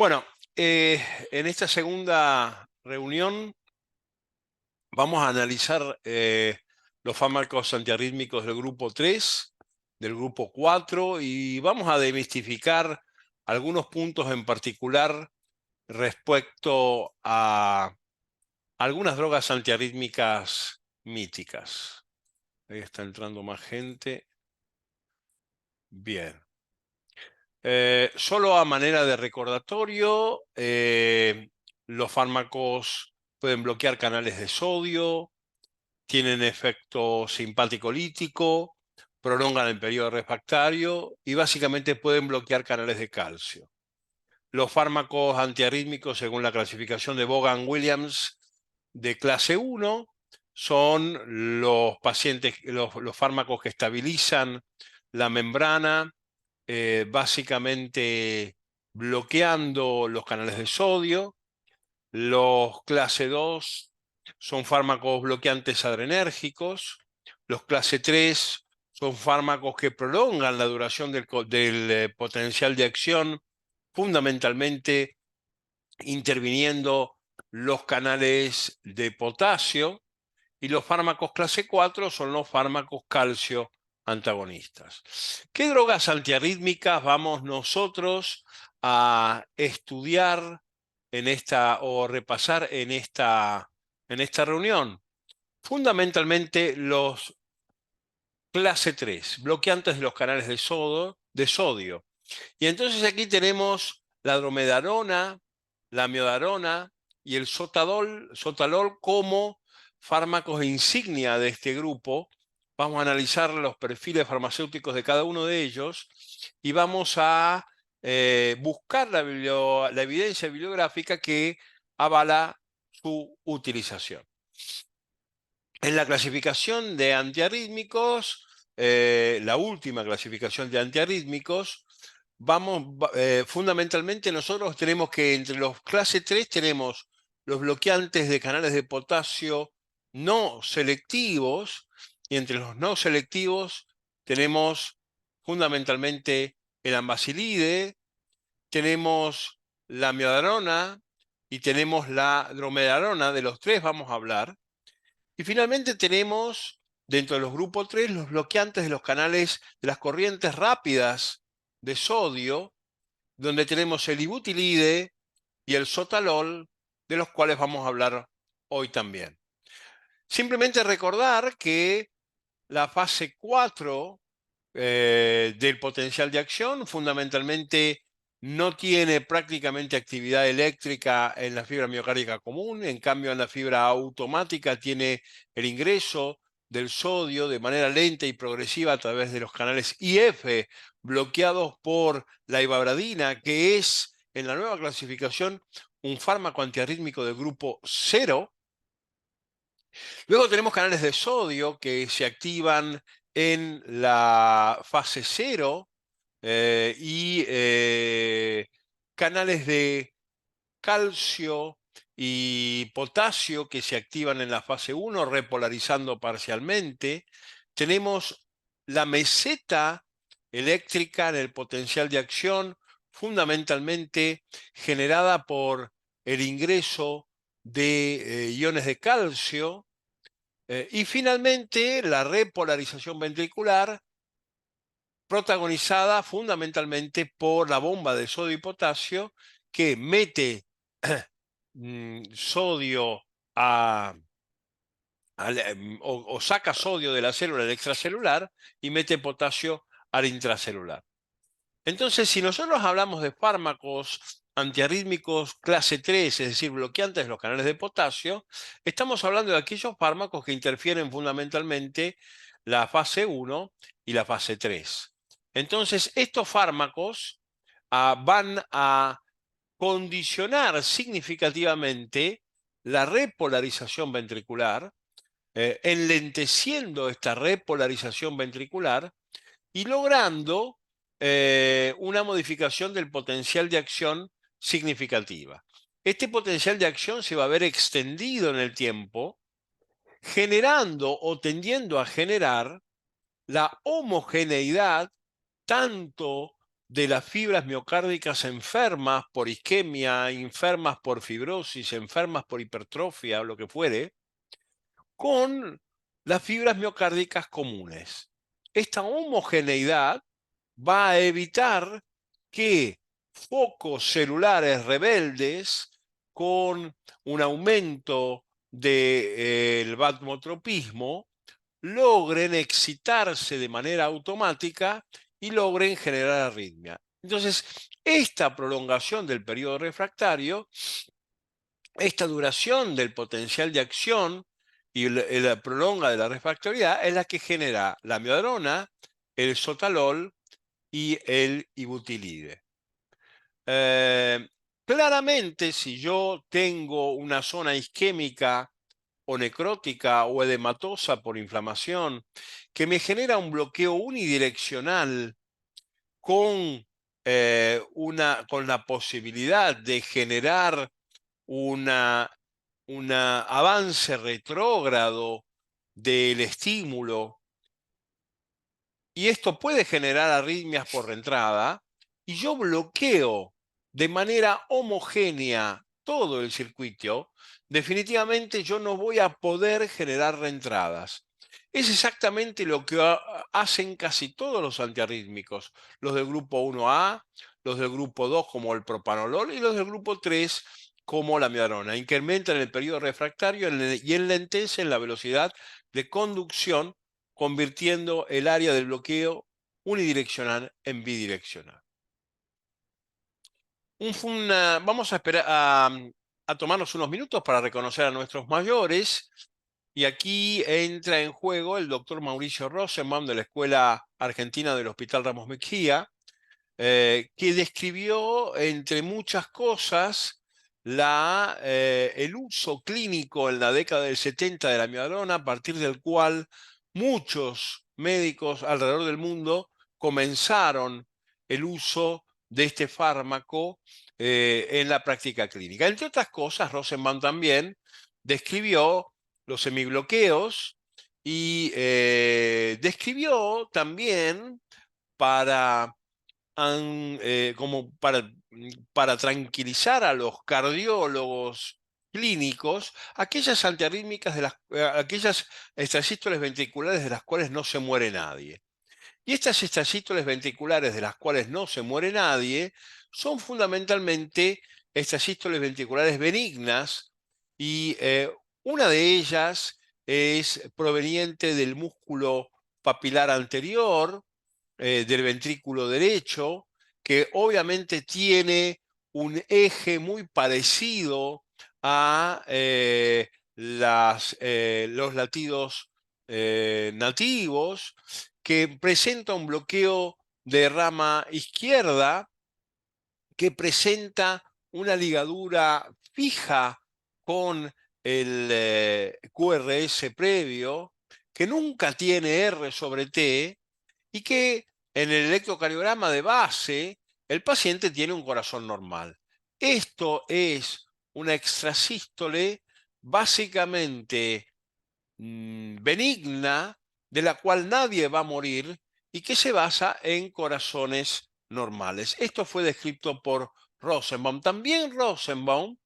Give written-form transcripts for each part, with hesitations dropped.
Bueno, en esta segunda reunión vamos a analizar los fármacos antiarrítmicos del grupo 3, del grupo 4, y vamos a demistificar algunos puntos en particular respecto a algunas drogas antiarrítmicas míticas. Ahí está entrando más gente. Bien. Solo a manera de recordatorio, los fármacos pueden bloquear canales de sodio, tienen efecto simpático-lítico, prolongan el periodo refractario y básicamente pueden bloquear canales de calcio. Los fármacos antiarrítmicos, según la clasificación de Vaughan-Williams de clase 1, son los fármacos que estabilizan la membrana, básicamente bloqueando los canales de sodio. Los clase 2 son fármacos bloqueantes adrenérgicos. Los clase 3 son fármacos que prolongan la duración del potencial de acción, fundamentalmente interviniendo los canales de potasio. Y los fármacos clase 4 son los fármacos calcio antagonistas. ¿Qué drogas antiarrítmicas vamos nosotros a estudiar o repasar en esta reunión? Fundamentalmente los clase 3, bloqueantes de los canales de sodio. Y entonces aquí tenemos la dromedarona, la amiodarona y el sotalol como fármacos insignia de este grupo. Vamos a analizar los perfiles farmacéuticos de cada uno de ellos y vamos a buscar la evidencia bibliográfica que avala su utilización. En la clasificación de antiarrítmicos, la última clasificación de antiarrítmicos, fundamentalmente nosotros tenemos que entre los clase 3 tenemos los bloqueantes de canales de potasio no selectivos, y entre los no selectivos tenemos fundamentalmente el ampicilide, tenemos la amiodarona y tenemos la dromedarona. De los tres vamos a hablar. Y finalmente tenemos, dentro de los grupos 3, los bloqueantes de los canales de las corrientes rápidas de sodio, donde tenemos el ibutilide y el sotalol, de los cuales vamos a hablar hoy también. Simplemente recordar que la fase 4 del potencial de acción fundamentalmente no tiene prácticamente actividad eléctrica en la fibra miocárdica común. En cambio, en la fibra automática tiene el ingreso del sodio de manera lenta y progresiva a través de los canales IF bloqueados por la ivabradina, que es en la nueva clasificación un fármaco antiarrítmico del grupo 0. Luego tenemos canales de sodio que se activan en la fase 0 y canales de calcio y potasio que se activan en la fase 1, repolarizando parcialmente. Tenemos la meseta eléctrica en el potencial de acción, fundamentalmente generada por el ingreso de iones de calcio. Y finalmente, la repolarización ventricular, protagonizada fundamentalmente por la bomba de sodio y potasio, que mete sodio o saca sodio de la célula al extracelular y mete potasio al intracelular. Entonces, si nosotros hablamos de fármacos antiarrítmicos clase 3, es decir, bloqueantes de los canales de potasio, estamos hablando de aquellos fármacos que interfieren fundamentalmente la fase 1 y la fase 3. Entonces, estos fármacos van a condicionar significativamente la repolarización ventricular, enlenteciendo esta repolarización ventricular y logrando una modificación del potencial de acción significativa. Este potencial de acción se va a ver extendido en el tiempo, generando o tendiendo a generar la homogeneidad tanto de las fibras miocárdicas enfermas por isquemia, enfermas por fibrosis, enfermas por hipertrofia o lo que fuere, con las fibras miocárdicas comunes. Esta homogeneidad va a evitar que focos celulares rebeldes con un aumento del vasotropismo logren excitarse de manera automática y logren generar arritmia. Entonces, esta prolongación del periodo refractario, esta duración del potencial de acción y la prolonga de la refractoriedad es la que genera la amiodarona, el sotalol y el ibutilide. Claramente, si yo tengo una zona isquémica o necrótica o edematosa por inflamación que me genera un bloqueo unidireccional con, con la posibilidad de generar una avance retrógrado del estímulo, y esto puede generar arritmias por reentrada, y yo bloqueo de manera homogénea todo el circuito, definitivamente yo no voy a poder generar reentradas. Es exactamente lo que hacen casi todos los antiarrítmicos, los del grupo 1A, los del grupo 2 como el propanolol y los del grupo 3 como la amiodarona. Incrementan el periodo refractario y enlentecen la velocidad de conducción, convirtiendo el área del bloqueo unidireccional en bidireccional. Vamos a esperar a tomarnos unos minutos para reconocer a nuestros mayores. Y aquí entra en juego el doctor Mauricio Rosenbaum de la Escuela Argentina del Hospital Ramos Mejía, que describió, entre muchas cosas, el uso clínico en la década del 70 de la amiodarona, a partir del cual muchos médicos alrededor del mundo comenzaron el uso de este fármaco en la práctica clínica. Entre otras cosas, Rosenbaum también describió los semibloqueos y describió también para como para tranquilizar a los cardiólogos clínicos, aquellas antiarrítmicas aquellas extrasístoles ventriculares de las cuales no se muere nadie. Y estas extrasístoles ventriculares de las cuales no se muere nadie son fundamentalmente extrasístoles ventriculares benignas, y una de ellas es proveniente del músculo papilar anterior, del ventrículo derecho, que obviamente tiene un eje muy parecido a los latidos nativos, que presenta un bloqueo de rama izquierda, que presenta una ligadura fija con el QRS previo, que nunca tiene R sobre T, y que en el electrocardiograma de base el paciente tiene un corazón normal. Esto es una extrasístole básicamente benigna, de la cual nadie va a morir y que se basa en corazones normales. Esto fue descrito por Rosenbaum. También Rosenbaum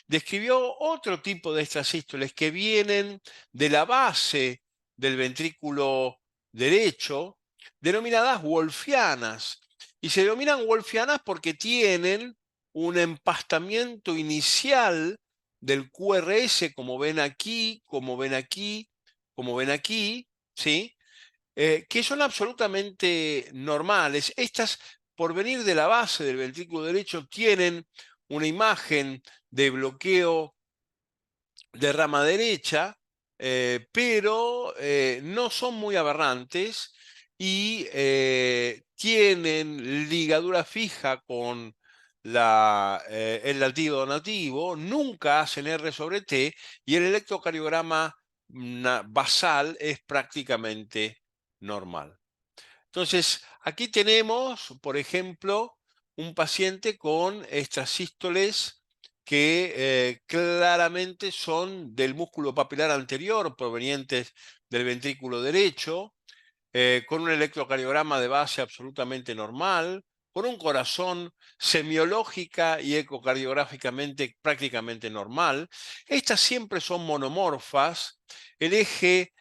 describió otro tipo de extrasístoles que vienen de la base del ventrículo derecho, denominadas wolfianas. Y se denominan wolfianas porque tienen un empastamiento inicial del QRS, como ven aquí, como ven aquí, como ven aquí, ¿sí? Que son absolutamente normales. Estas, por venir de la base del ventrículo derecho, tienen una imagen de bloqueo de rama derecha, pero no son muy aberrantes, y tienen ligadura fija con el latido nativo, nunca hacen R sobre T, y el electrocardiograma basal es prácticamente normal. Entonces, aquí tenemos, por ejemplo, un paciente con extrasístoles que claramente son del músculo papilar anterior, provenientes del ventrículo derecho, con un electrocardiograma de base absolutamente normal, con un corazón semiológica y ecocardiográficamente prácticamente normal. Estas siempre son monomorfas. El eje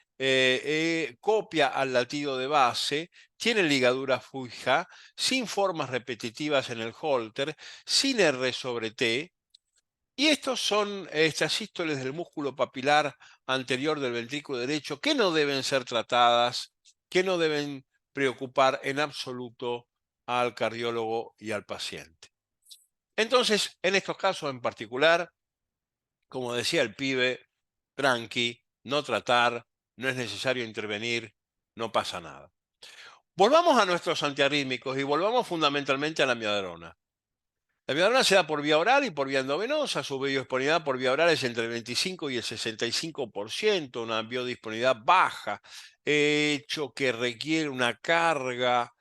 copia al latido de base, tiene ligadura fija, sin formas repetitivas en el holter, sin R sobre T. Y estos son estas sístoles del músculo papilar anterior del ventrículo derecho que no deben ser tratadas, que no deben preocupar en absoluto al cardiólogo y al paciente. Entonces, en estos casos en particular, como decía el pibe, tranqui, no tratar, no es necesario intervenir, no pasa nada. Volvamos a nuestros antiarrítmicos y volvamos fundamentalmente a la amiodarona. La amiodarona se da por vía oral y por vía endovenosa. Su biodisponibilidad por vía oral es entre el 25 y el 65%, una biodisponibilidad baja, hecho que requiere una carga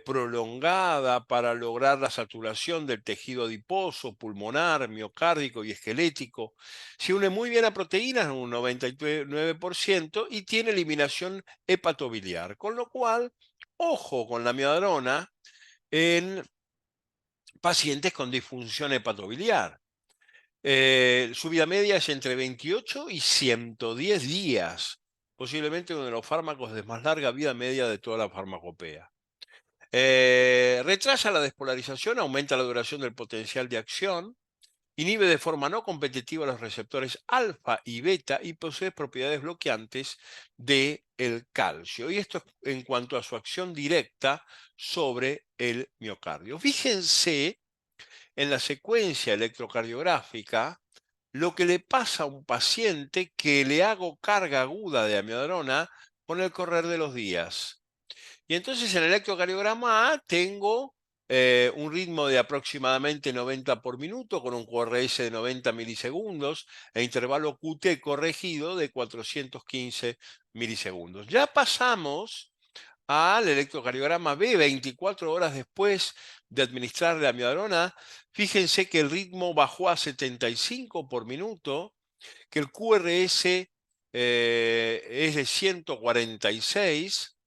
prolongada para lograr la saturación del tejido adiposo, pulmonar, miocárdico y esquelético. Se une muy bien a proteínas, un 99%, y tiene eliminación hepatobiliar, con lo cual, ojo con la amiodarona en pacientes con disfunción hepatobiliar. Su vida media es entre 28 y 110 días, posiblemente uno de los fármacos de más larga vida media de toda la farmacopea. Retrasa la despolarización, aumenta la duración del potencial de acción, inhibe de forma no competitiva los receptores alfa y beta y posee propiedades bloqueantes del calcio. Y esto es en cuanto a su acción directa sobre el miocardio. Fíjense en la secuencia electrocardiográfica lo que le pasa a un paciente que le hago carga aguda de amiodarona con el correr de los días. Y entonces en el electrocardiograma A tengo un ritmo de aproximadamente 90 por minuto con un QRS de 90 milisegundos e intervalo QT corregido de 415 milisegundos. Ya pasamos al electrocardiograma B 24 horas después de administrar la amiodarona. Fíjense que el ritmo bajó a 75 por minuto, que el QRS es de 146,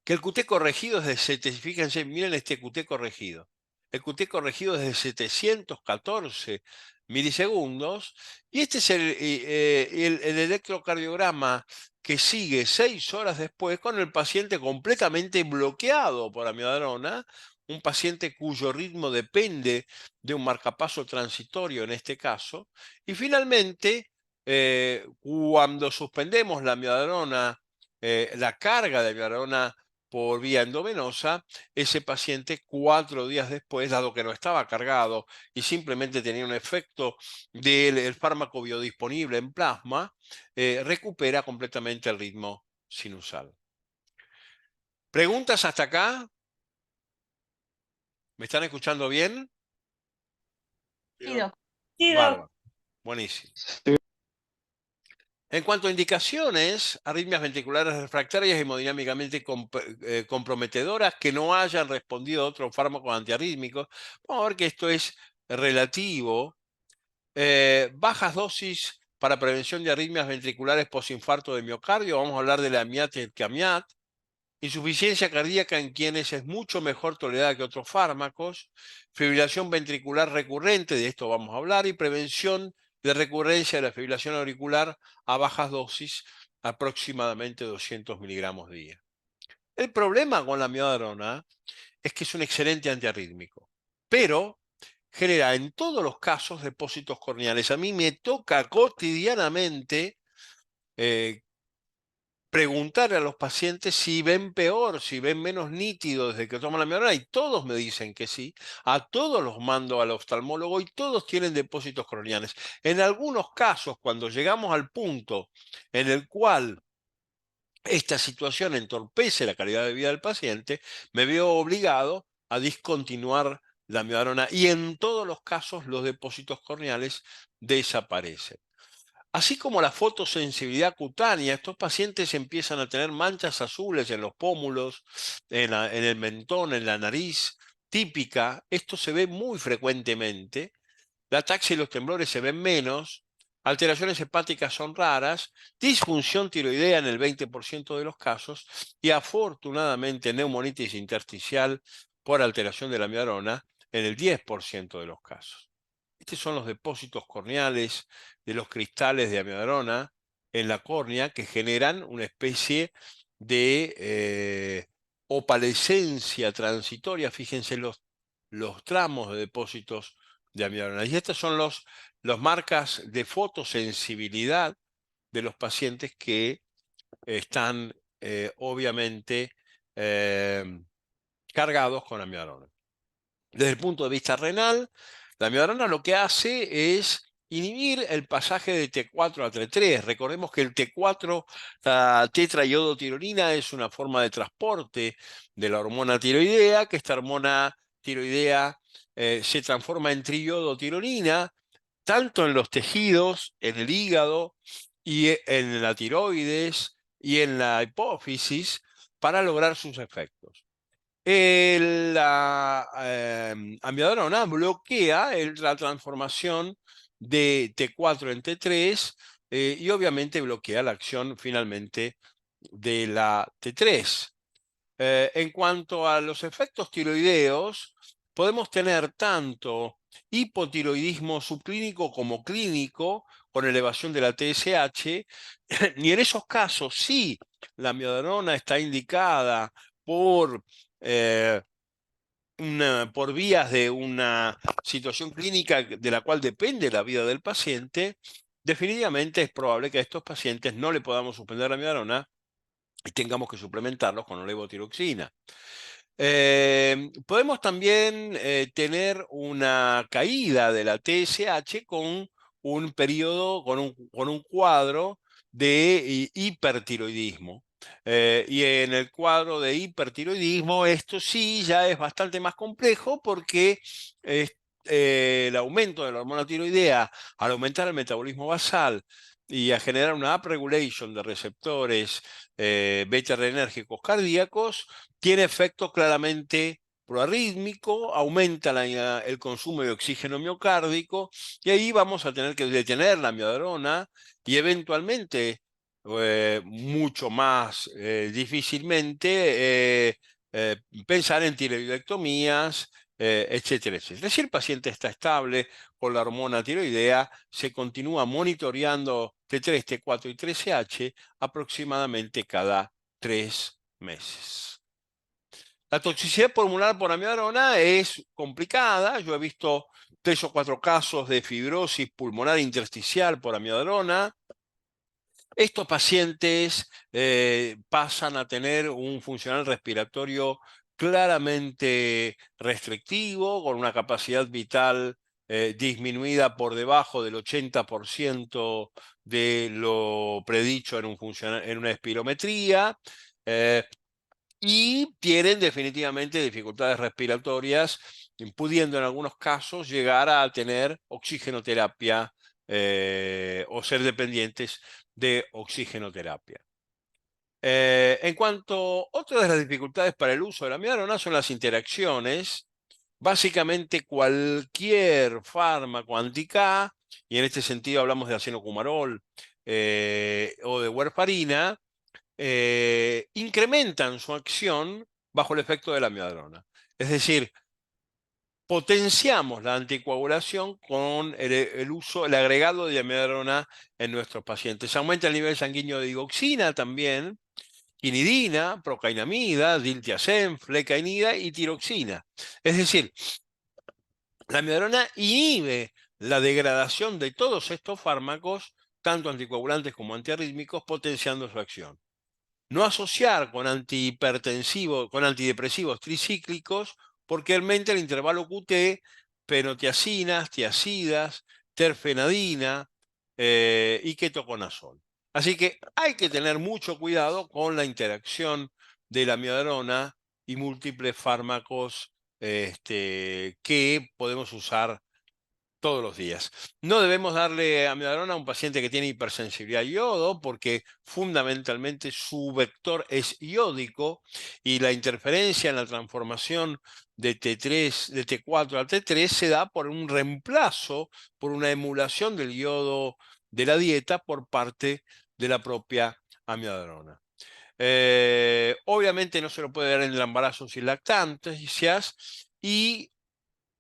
que el QT corregido es de 7, fíjense, miren este QT corregido. El QT corregido es de 714 milisegundos, y este es el electrocardiograma que sigue 6 horas después con el paciente completamente bloqueado por amiodarona, un paciente cuyo ritmo depende de un marcapaso transitorio en este caso. Y finalmente, cuando suspendemos la amiodarona, la carga de amiodarona por vía endovenosa, ese paciente 4 días después, dado que no estaba cargado y simplemente tenía un efecto del fármaco biodisponible en plasma, recupera completamente el ritmo sinusal. ¿Preguntas hasta acá? ¿Me están escuchando bien? Sí, doc. Bárbaro, buenísimo. En cuanto a indicaciones, arritmias ventriculares refractarias hemodinámicamente comprometedoras que no hayan respondido a otros fármacos antiarrítmicos. Vamos a ver que esto es relativo. Bajas dosis para prevención de arritmias ventriculares posinfarto de miocardio. Vamos a hablar de la amiat y el camiat. Insuficiencia cardíaca en quienes es mucho mejor tolerada que otros fármacos. Fibrilación ventricular recurrente, de esto vamos a hablar. Y prevención de recurrencia de la fibrilación auricular a bajas dosis, aproximadamente 200 miligramos día. El problema con la amiodarona es que es un excelente antiarrítmico, pero genera en todos los casos depósitos corneales. A mí me toca cotidianamente preguntar a los pacientes si ven peor, si ven menos nítido desde que toman la amiodarona, y todos me dicen que sí. A todos los mando al oftalmólogo y todos tienen depósitos corneales. En algunos casos, cuando llegamos al punto en el cual esta situación entorpece la calidad de vida del paciente, me veo obligado a discontinuar la amiodarona, y en todos los casos los depósitos corneales desaparecen. Así como la fotosensibilidad cutánea, estos pacientes empiezan a tener manchas azules en los pómulos, en el mentón, en la nariz, típica. Esto se ve muy frecuentemente. La ataxia y los temblores se ven menos. Alteraciones hepáticas son raras. Disfunción tiroidea en el 20% de los casos. Y afortunadamente neumonitis intersticial por alteración de la amiodarona en el 10% de los casos. Estos son los depósitos corneales de los cristales de amiodarona en la córnea que generan una especie de opalescencia transitoria. Fíjense los tramos de depósitos de amiodarona. Y estas son los marcas de fotosensibilidad de los pacientes que están obviamente cargados con amiodarona. Desde el punto de vista renal, la amiodarona lo que hace es inhibir el pasaje de T4 a T3. Recordemos que el T4, la tetraiodotironina, es una forma de transporte de la hormona tiroidea, que esta hormona tiroidea se transforma en triiodotironina, tanto en los tejidos, en el hígado y en la tiroides y en la hipófisis para lograr sus efectos. La amiodarona bloquea la transformación de T4 en T3 y obviamente bloquea la acción finalmente de la T3. En cuanto a los efectos tiroideos, podemos tener tanto hipotiroidismo subclínico como clínico con elevación de la TSH, y en esos casos sí la amiodarona está indicada por por vías de una situación clínica de la cual depende la vida del paciente, definitivamente es probable que a estos pacientes no le podamos suspender la amiodarona y tengamos que suplementarlos con levotiroxina. Podemos también tener una caída de la TSH con un periodo, con un cuadro de hipertiroidismo. Y en el cuadro de hipertiroidismo esto sí ya es bastante más complejo porque el aumento de la hormona tiroidea al aumentar el metabolismo basal y a generar una upregulation de receptores beta-adrenérgicos cardíacos tiene efecto claramente proarrítmico, aumenta el consumo de oxígeno miocárdico y ahí vamos a tener que detener la amiodarona y eventualmente mucho más difícilmente pensar en tiroidectomías, etcétera, etcétera. Si el paciente está estable con la hormona tiroidea, se continúa monitoreando T3, T4 y 3H aproximadamente cada 3 meses. La toxicidad pulmonar por amiodarona es complicada. Yo he visto 3 o 4 casos de fibrosis pulmonar intersticial por amiodarona. Estos pacientes pasan a tener un funcional respiratorio claramente restrictivo, con una capacidad vital disminuida por debajo del 80% de lo predicho en una espirometría. Y tienen definitivamente dificultades respiratorias, pudiendo en algunos casos llegar a tener oxigenoterapia o ser dependientes de oxigenoterapia. En cuanto a otras de las dificultades para el uso de la amiodarona son las interacciones. Básicamente cualquier fármaco anti-K, y en este sentido hablamos de acenocumarol o de warfarina, incrementan su acción bajo el efecto de la amiodarona. Es decir, potenciamos la anticoagulación con el uso, el agregado de amiodarona en nuestros pacientes. Aumenta el nivel sanguíneo de digoxina también, quinidina, procainamida, diltiazem, flecainida y tiroxina. Es decir, la amiodarona inhibe la degradación de todos estos fármacos, tanto anticoagulantes como antiarrítmicos, potenciando su acción. No asociar con antihipertensivos, con antidepresivos tricíclicos, porque aumenta el intervalo QT, penotiacinas, tiacidas, terfenadina y ketoconazol. Así que hay que tener mucho cuidado con la interacción de la amiodarona y múltiples fármacos que podemos usar todos los días. No debemos darle amiodarona a un paciente que tiene hipersensibilidad a yodo porque fundamentalmente su vector es iódico y la interferencia en la transformación de T3, de T4 a T3 se da por un reemplazo, por una emulación del yodo de la dieta por parte de la propia amiodarona. Obviamente no se lo puede dar en el embarazo sin lactancias. Y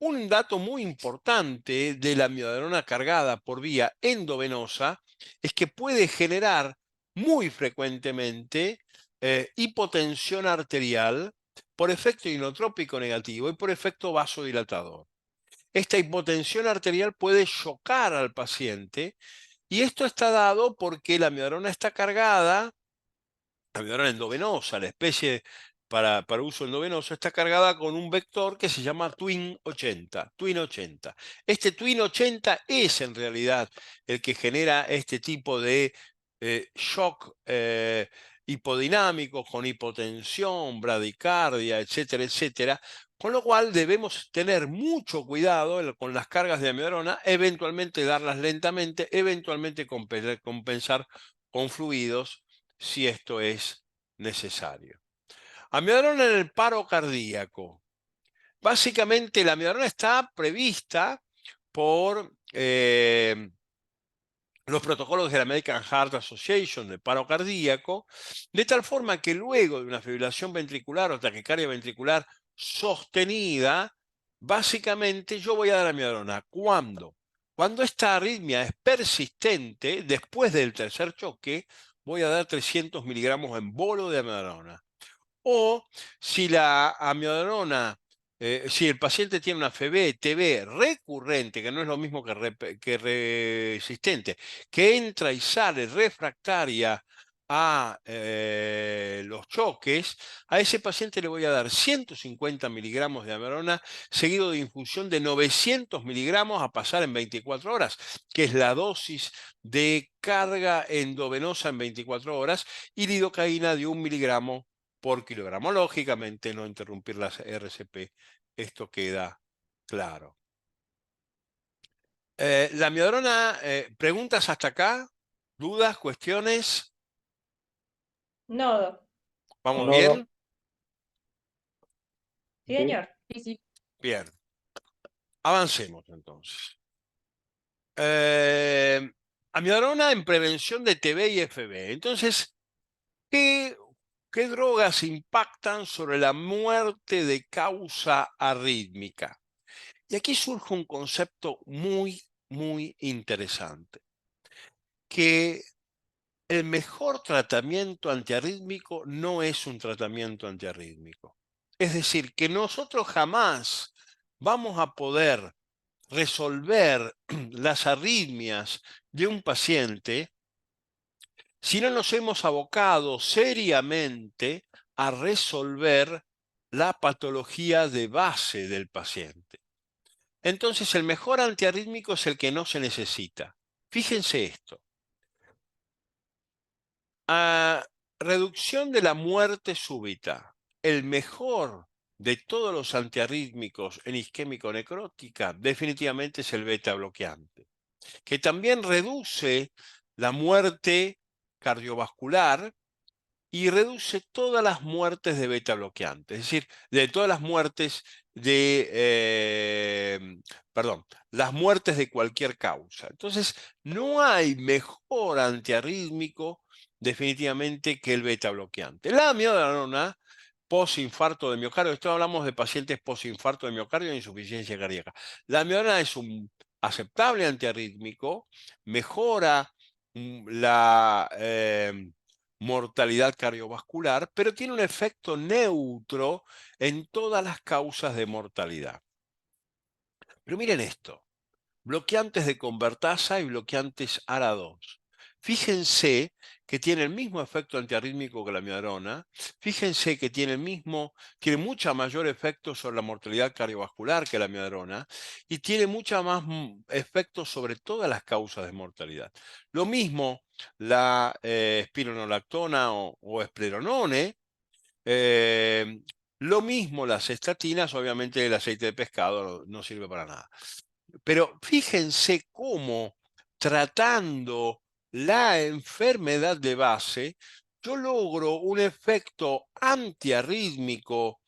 un dato muy importante de la amiodarona cargada por vía endovenosa es que puede generar muy frecuentemente hipotensión arterial por efecto inotrópico negativo y por efecto vasodilatador. Esta hipotensión arterial puede chocar al paciente y esto está dado porque la amiodarona está cargada. La amiodarona endovenosa, la especie para uso endovenoso, está cargada con un vector que se llama Twin 80. Twin 80. Este Twin 80 es en realidad el que genera este tipo de shock hipodinámico con hipotensión, bradicardia, etcétera, etcétera. Con lo cual debemos tener mucho cuidado con las cargas de amiodarona, eventualmente darlas lentamente, eventualmente compensar con fluidos si esto es necesario. Amiodarona en el paro cardíaco. Básicamente la amiodarona está prevista por los protocolos de la American Heart Association de paro cardíaco, de tal forma que luego de una fibrilación ventricular o taquicardia ventricular sostenida, básicamente yo voy a dar amiodarona. ¿Cuándo? Cuando esta arritmia es persistente, después del tercer choque, voy a dar 300 miligramos en bolo de amiodarona. O si la amiodarona, si el paciente tiene una FB-TB recurrente, que no es lo mismo que resistente, que entra y sale refractaria a los choques, a ese paciente le voy a dar 150 miligramos de amiodarona seguido de infusión de 900 miligramos a pasar en 24 horas, que es la dosis de carga endovenosa en 24 horas, y lidocaína de 1 miligramo por kilogramo. Lógicamente, no interrumpir las RCP. Esto queda claro. La amiodarona, ¿preguntas hasta acá? ¿Dudas? ¿Cuestiones? No, doc. ¿Vamos No, bien? Sí, señor. Sí, sí. Bien. Avancemos entonces. Amiodarona en prevención de TB y FB. Entonces, ¿qué drogas impactan sobre la muerte de causa arrítmica? Y aquí surge un concepto muy, muy interesante, que el mejor tratamiento antiarrítmico no es un tratamiento antiarrítmico. Es decir, que nosotros jamás vamos a poder resolver las arritmias de un paciente si no nos hemos abocado seriamente a resolver la patología de base del paciente. Entonces, el mejor antiarrítmico es el que no se necesita. Fíjense esto. Reducción de la muerte súbita. El mejor de todos los antiarrítmicos en isquémico necrótica definitivamente es el beta bloqueante, que también reduce la muerte cardiovascular y reduce todas las muertes de beta bloqueante, es decir, de todas las muertes perdón, las muertes de cualquier causa. Entonces, no hay mejor antiarrítmico definitivamente que el beta bloqueante. La amiodarona posinfarto de miocardio, esto hablamos de pacientes posinfarto de miocardio e insuficiencia cardíaca. La amiodarona es un aceptable antiarrítmico, mejora la mortalidad cardiovascular, pero tiene un efecto neutro en todas las causas de mortalidad. Pero miren esto, bloqueantes de convertasa y bloqueantes ARA2. Fíjense que tiene el mismo efecto antiarrítmico que la amiodarona. Fíjense que tiene mucha mayor efecto sobre la mortalidad cardiovascular que la amiodarona y tiene mucha más efecto sobre todas las causas de mortalidad. Lo mismo la espironolactona o espleronone. eh, lo mismo las estatinas, obviamente el aceite de pescado no sirve para nada. Pero fíjense cómo tratando la enfermedad de base, yo logro un efecto antiarrítmico,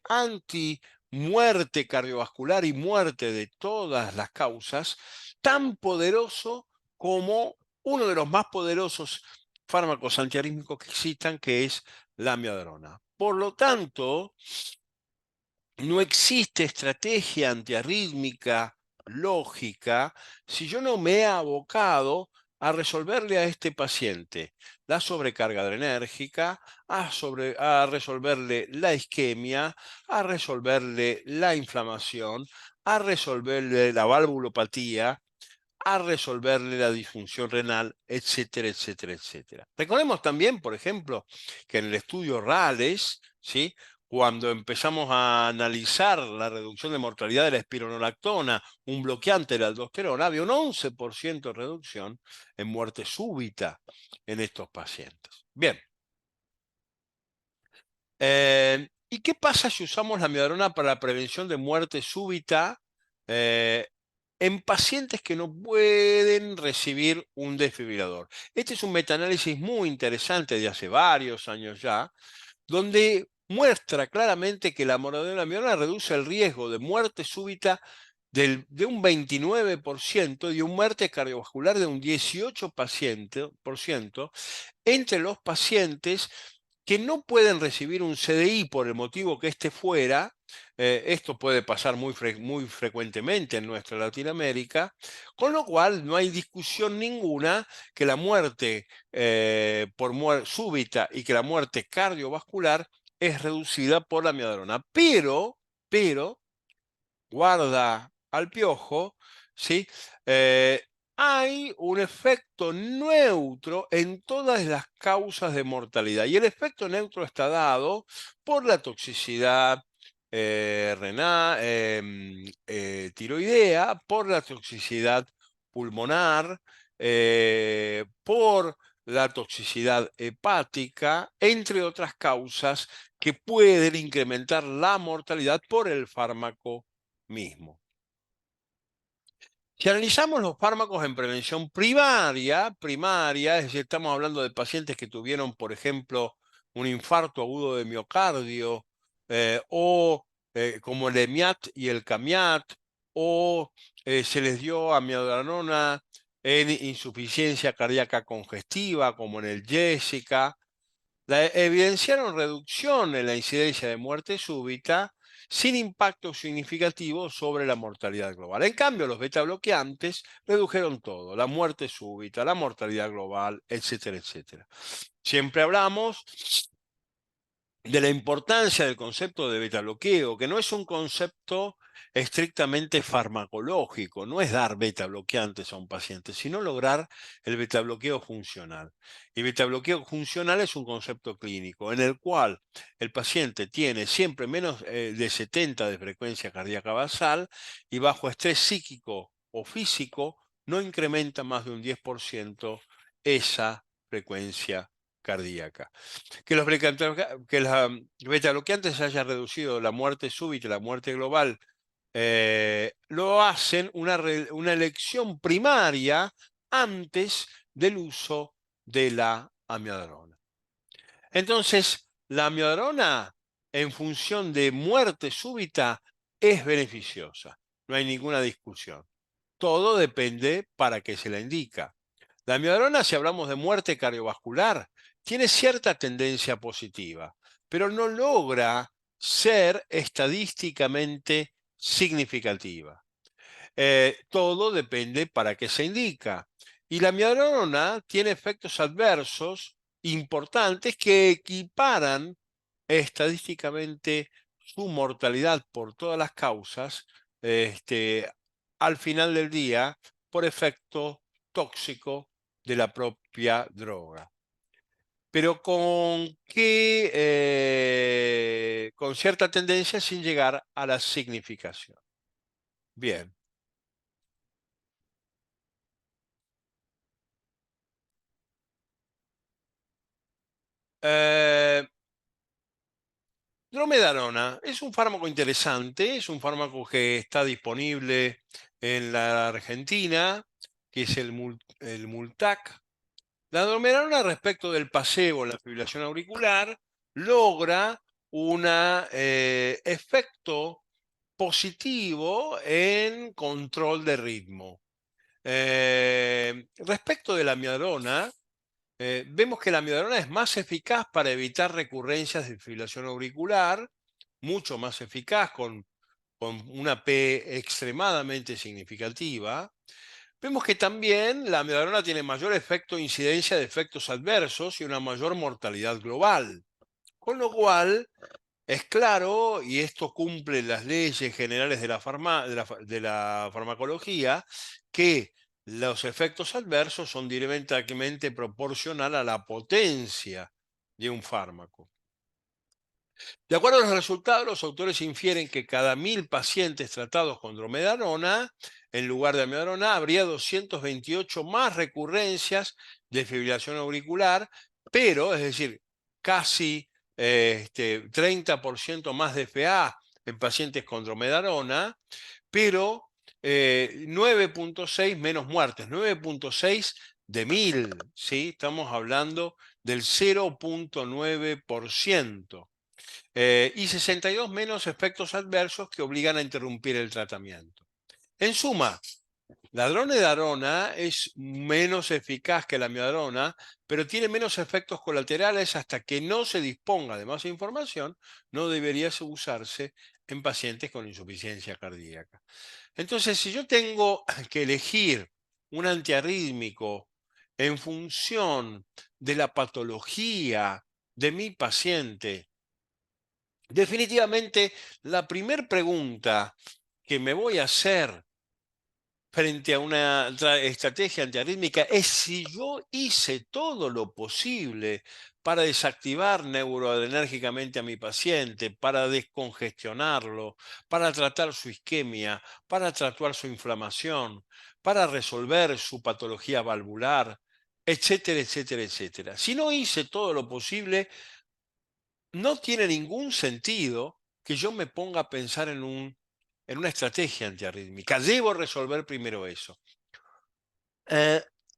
anti-muerte cardiovascular y muerte de todas las causas, tan poderoso como uno de los más poderosos fármacos antiarrítmicos que existan, que es la amiodarona. Por lo tanto, no existe estrategia antiarrítmica lógica si yo no me he abocado a resolverle a este paciente la sobrecarga adrenérgica, a resolverle la isquemia, a resolverle la inflamación, a resolverle la valvulopatía, a resolverle la disfunción renal, etcétera, etcétera, etcétera. Recordemos también, por ejemplo, que en el estudio RALES, ¿sí?, cuando empezamos a analizar la reducción de mortalidad de la espironolactona, un bloqueante de la aldosterona, había un 11% de reducción en muerte súbita en estos pacientes. Bien. ¿Y qué pasa si usamos la amiodarona para la prevención de muerte súbita en pacientes que no pueden recibir un desfibrilador? Este es un metaanálisis muy interesante de hace varios años ya, donde muestra claramente que la amiodarona reduce el riesgo de muerte súbita de un 29% y de un muerte cardiovascular de un 18% entre los pacientes que no pueden recibir un CDI por el motivo que éste fuera. Esto puede pasar muy frecuentemente en nuestra Latinoamérica, con lo cual no hay discusión ninguna que la muerte por súbita y que la muerte cardiovascular es reducida por la amiodarona. Pero, guarda al piojo, ¿sí? Hay un efecto neutro en todas las causas de mortalidad. Y el efecto neutro está dado por la toxicidad renal, tiroidea, por la toxicidad pulmonar, por la toxicidad hepática, entre otras causas que pueden incrementar la mortalidad por el fármaco mismo. Si analizamos los fármacos en prevención primaria, es decir, estamos hablando de pacientes que tuvieron, por ejemplo, un infarto agudo de miocardio, como el EMIAT y el CAMIAT, o se les dio amiodarona en insuficiencia cardíaca congestiva, como en el JESSICA, evidenciaron reducción en la incidencia de muerte súbita sin impacto significativo sobre la mortalidad global. En cambio, los beta bloqueantes redujeron todo, la muerte súbita, la mortalidad global, etcétera, etcétera. Siempre hablamos de la importancia del concepto de beta bloqueo, que no es un concepto estrictamente farmacológico, no es dar beta bloqueantes a un paciente, sino lograr el beta bloqueo funcional. Y beta bloqueo funcional es un concepto clínico en el cual el paciente tiene siempre menos de 70 de frecuencia cardíaca basal y bajo estrés psíquico o físico no incrementa más de un 10% esa frecuencia cardíaca. Que los beta bloqueantes hayan reducido la muerte súbita y la muerte global lo hacen una elección primaria antes del uso de la amiodarona. Entonces, la amiodarona en función de muerte súbita es beneficiosa, no hay ninguna discusión. Todo depende para qué se la indica. La amiodarona, si hablamos de muerte cardiovascular, tiene cierta tendencia positiva, pero no logra ser estadísticamente significativa. Todo depende para qué se indica. Y la amiodarona tiene efectos adversos importantes que equiparan estadísticamente su mortalidad por todas las causas al final del día por efecto tóxico de la propia droga. Pero con cierta tendencia sin llegar a la significación. Bien. Eh, Dromedarona es un fármaco interesante, es un fármaco que está disponible en la Argentina, que es el Multac. La dromedarona respecto del paseo en la fibrilación auricular logra un efecto positivo en control de ritmo. Respecto de la amiodarona, vemos que la amiodarona es más eficaz para evitar recurrencias de fibrilación auricular, mucho más eficaz con una P extremadamente significativa. Vemos que también la amiodarona tiene mayor efecto incidencia de efectos adversos y una mayor mortalidad global. Con lo cual, es claro, y esto cumple las leyes generales de la farmacología, que los efectos adversos son directamente proporcional a la potencia de un fármaco. De acuerdo a los resultados, los autores infieren que cada 1000 pacientes tratados con dromedarona, en lugar de amiodarona, habría 228 más recurrencias de fibrilación auricular, pero, es decir, casi 30% más de FA en pacientes con dromedarona, pero 9.6 menos muertes, 9.6 de 1000, ¿sí? Estamos hablando del 0.9%. Y 62 menos efectos adversos que obligan a interrumpir el tratamiento. En suma, la dronedarona es menos eficaz que la amiodarona, pero tiene menos efectos colaterales hasta que no se disponga de más información, no debería usarse en pacientes con insuficiencia cardíaca. Entonces, si yo tengo que elegir un antiarrítmico en función de la patología de mi paciente, definitivamente, la primera pregunta que me voy a hacer frente a una estrategia antiarrítmica es si yo hice todo lo posible para desactivar neuroadrenérgicamente a mi paciente, para descongestionarlo, para tratar su isquemia, para tratar su inflamación, para resolver su patología valvular, etcétera, etcétera, etcétera. Si no hice todo lo posible, no tiene ningún sentido que yo me ponga a pensar en una estrategia antiarrítmica. Debo resolver primero eso.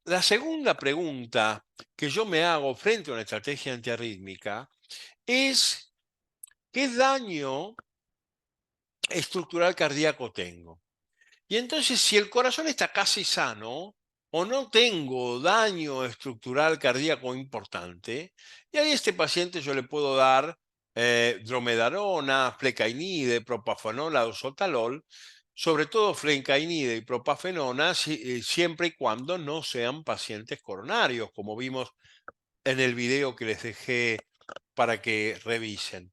La segunda pregunta que yo me hago frente a una estrategia antiarrítmica es: ¿qué daño estructural cardíaco tengo? Y entonces, si el corazón está casi sano o no tengo daño estructural cardíaco importante, y a este paciente yo le puedo dar dromedarona, flecainide, propafenona o sotalol, sobre todo flecainide y propafenona, siempre y cuando no sean pacientes coronarios, como vimos en el video que les dejé para que revisen.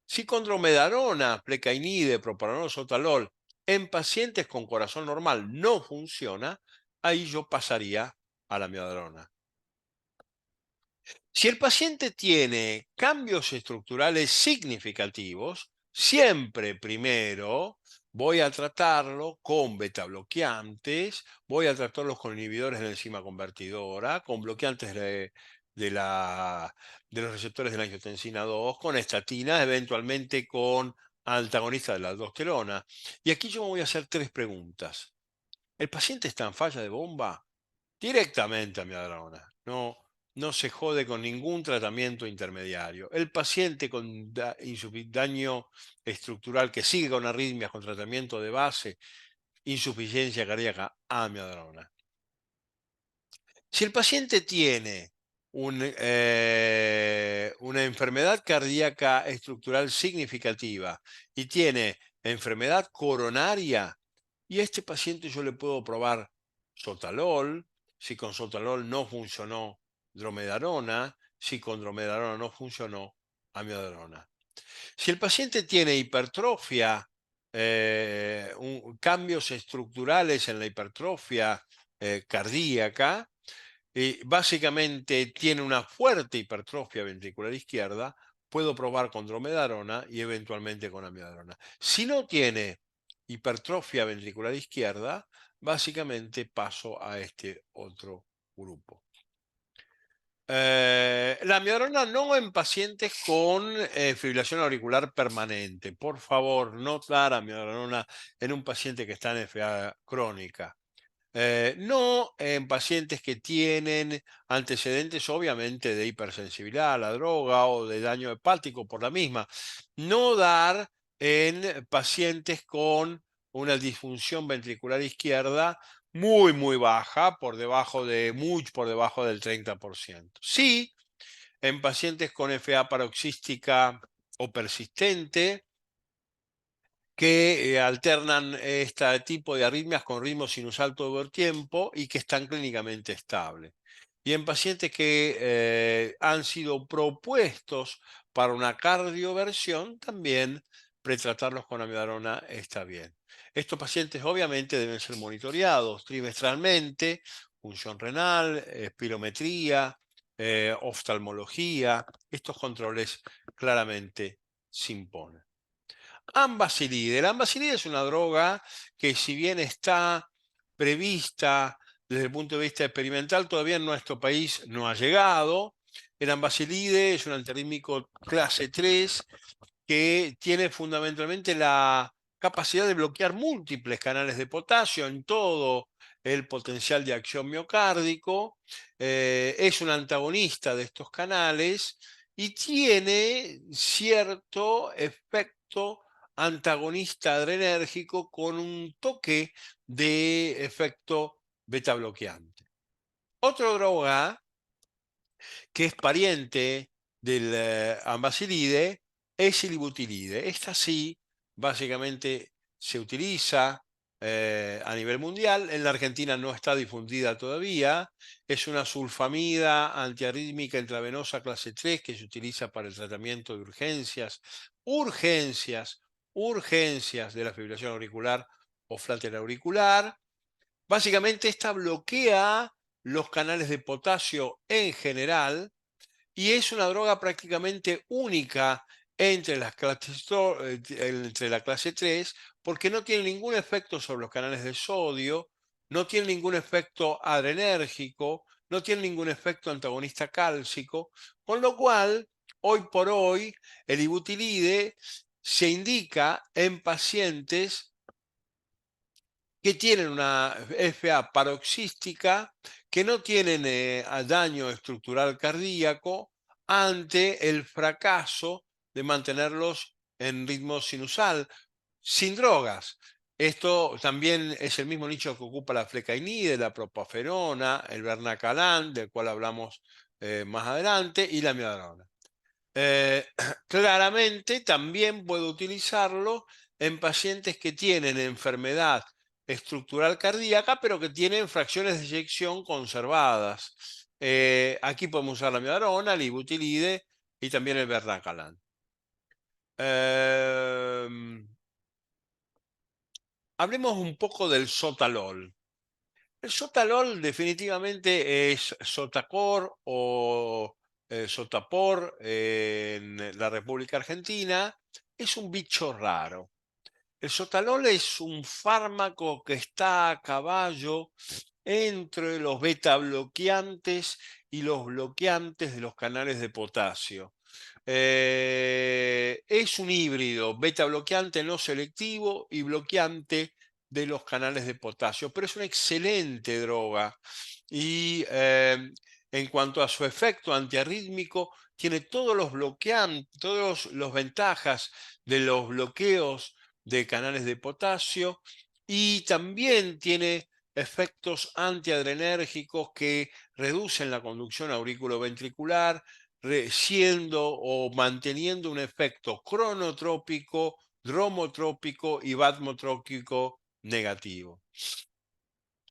Si con dromedarona, flecainide, propranolol, sotalol en pacientes con corazón normal no funciona, ahí yo pasaría a la amiodarona. Si el paciente tiene cambios estructurales significativos, siempre primero voy a tratarlo con betabloqueantes, voy a tratarlos con inhibidores de la enzima convertidora, con bloqueantes de los receptores de la angiotensina 2, con estatinas, eventualmente con antagonistas de la aldosterona. Y aquí yo me voy a hacer 3 preguntas. ¿El paciente está en falla de bomba? Directamente a amiodarona. No se jode con ningún tratamiento intermediario. El paciente con daño estructural que sigue con arritmias, con tratamiento de base, insuficiencia cardíaca, amiodarona. Si el paciente tiene una enfermedad cardíaca estructural significativa y tiene enfermedad coronaria, y a este paciente yo le puedo probar sotalol. Si con sotalol no funcionó, dromedarona. Si con dromedarona no funcionó, amiodarona. Si el paciente tiene hipertrofia, cambios estructurales en la hipertrofia cardíaca, y básicamente tiene una fuerte hipertrofia ventricular izquierda, puedo probar con dromedarona y eventualmente con amiodarona. Si no tiene hipertrofia ventricular izquierda, básicamente paso a este otro grupo. La amiodarona no en pacientes con fibrilación auricular permanente. Por favor, no dar amiodarona en un paciente que está en FA crónica. No en pacientes que tienen antecedentes obviamente de hipersensibilidad a la droga o de daño hepático por la misma. No dar en pacientes con una disfunción ventricular izquierda muy, muy baja, mucho por debajo del 30%. Sí, en pacientes con FA paroxística o persistente, que alternan este tipo de arritmias con ritmo sinusal todo el tiempo y que están clínicamente estables. Y en pacientes que han sido propuestos para una cardioversión, también pretratarlos con amiodarona está bien. Estos pacientes obviamente deben ser monitoreados trimestralmente, función renal, espirometría, oftalmología. Estos controles claramente se imponen. Ampicilina. La ampicilina es una droga que, si bien está prevista desde el punto de vista experimental, todavía en nuestro país no ha llegado. El ampicilina es un antiarrítmico clase 3 que tiene fundamentalmente la capacidad de bloquear múltiples canales de potasio en todo el potencial de acción miocárdico. Es un antagonista de estos canales y tiene cierto efecto antagonista adrenérgico con un toque de efecto beta bloqueante. Otra droga que es pariente del ampicilina es el ibutilide. Esta sí, básicamente se utiliza a nivel mundial. En la Argentina no está difundida todavía. Es una sulfamida antiarrítmica intravenosa clase 3 que se utiliza para el tratamiento de urgencias de la fibrilación auricular o flater auricular. Básicamente esta bloquea los canales de potasio en general y es una droga prácticamente única entre entre la clase 3 porque no tiene ningún efecto sobre los canales de sodio, no tiene ningún efecto adrenérgico, no tiene ningún efecto antagonista cálcico, con lo cual, hoy por hoy, el ibutilide se indica en pacientes que tienen una FA paroxística, que no tienen daño estructural cardíaco ante el fracaso de mantenerlos en ritmo sinusal, sin drogas. Esto también es el mismo nicho que ocupa la flecainide, la propaferona, el bernacalán, del cual hablamos más adelante, y la miodarona. Eh, Claramente también puedo utilizarlo en pacientes que tienen enfermedad estructural cardíaca, pero que tienen fracciones de eyección conservadas. Aquí podemos usar la miodarona, el ibutilide y también el bernacalán. Hablemos un poco del sotalol. El sotalol definitivamente es Sotacor o Sotapor en la República Argentina. Es un bicho raro. El sotalol es un fármaco que está a caballo entre los beta bloqueantes y los bloqueantes de los canales de potasio. Es un híbrido, beta bloqueante no selectivo y bloqueante de los canales de potasio, pero es una excelente droga y en cuanto a su efecto antiarrítmico, tiene todos los bloqueantes, todas las ventajas de los bloqueos de canales de potasio y también tiene efectos antiadrenérgicos que reducen la conducción auriculoventricular, siendo o manteniendo un efecto cronotrópico, dromotrópico y batmotrópico negativo.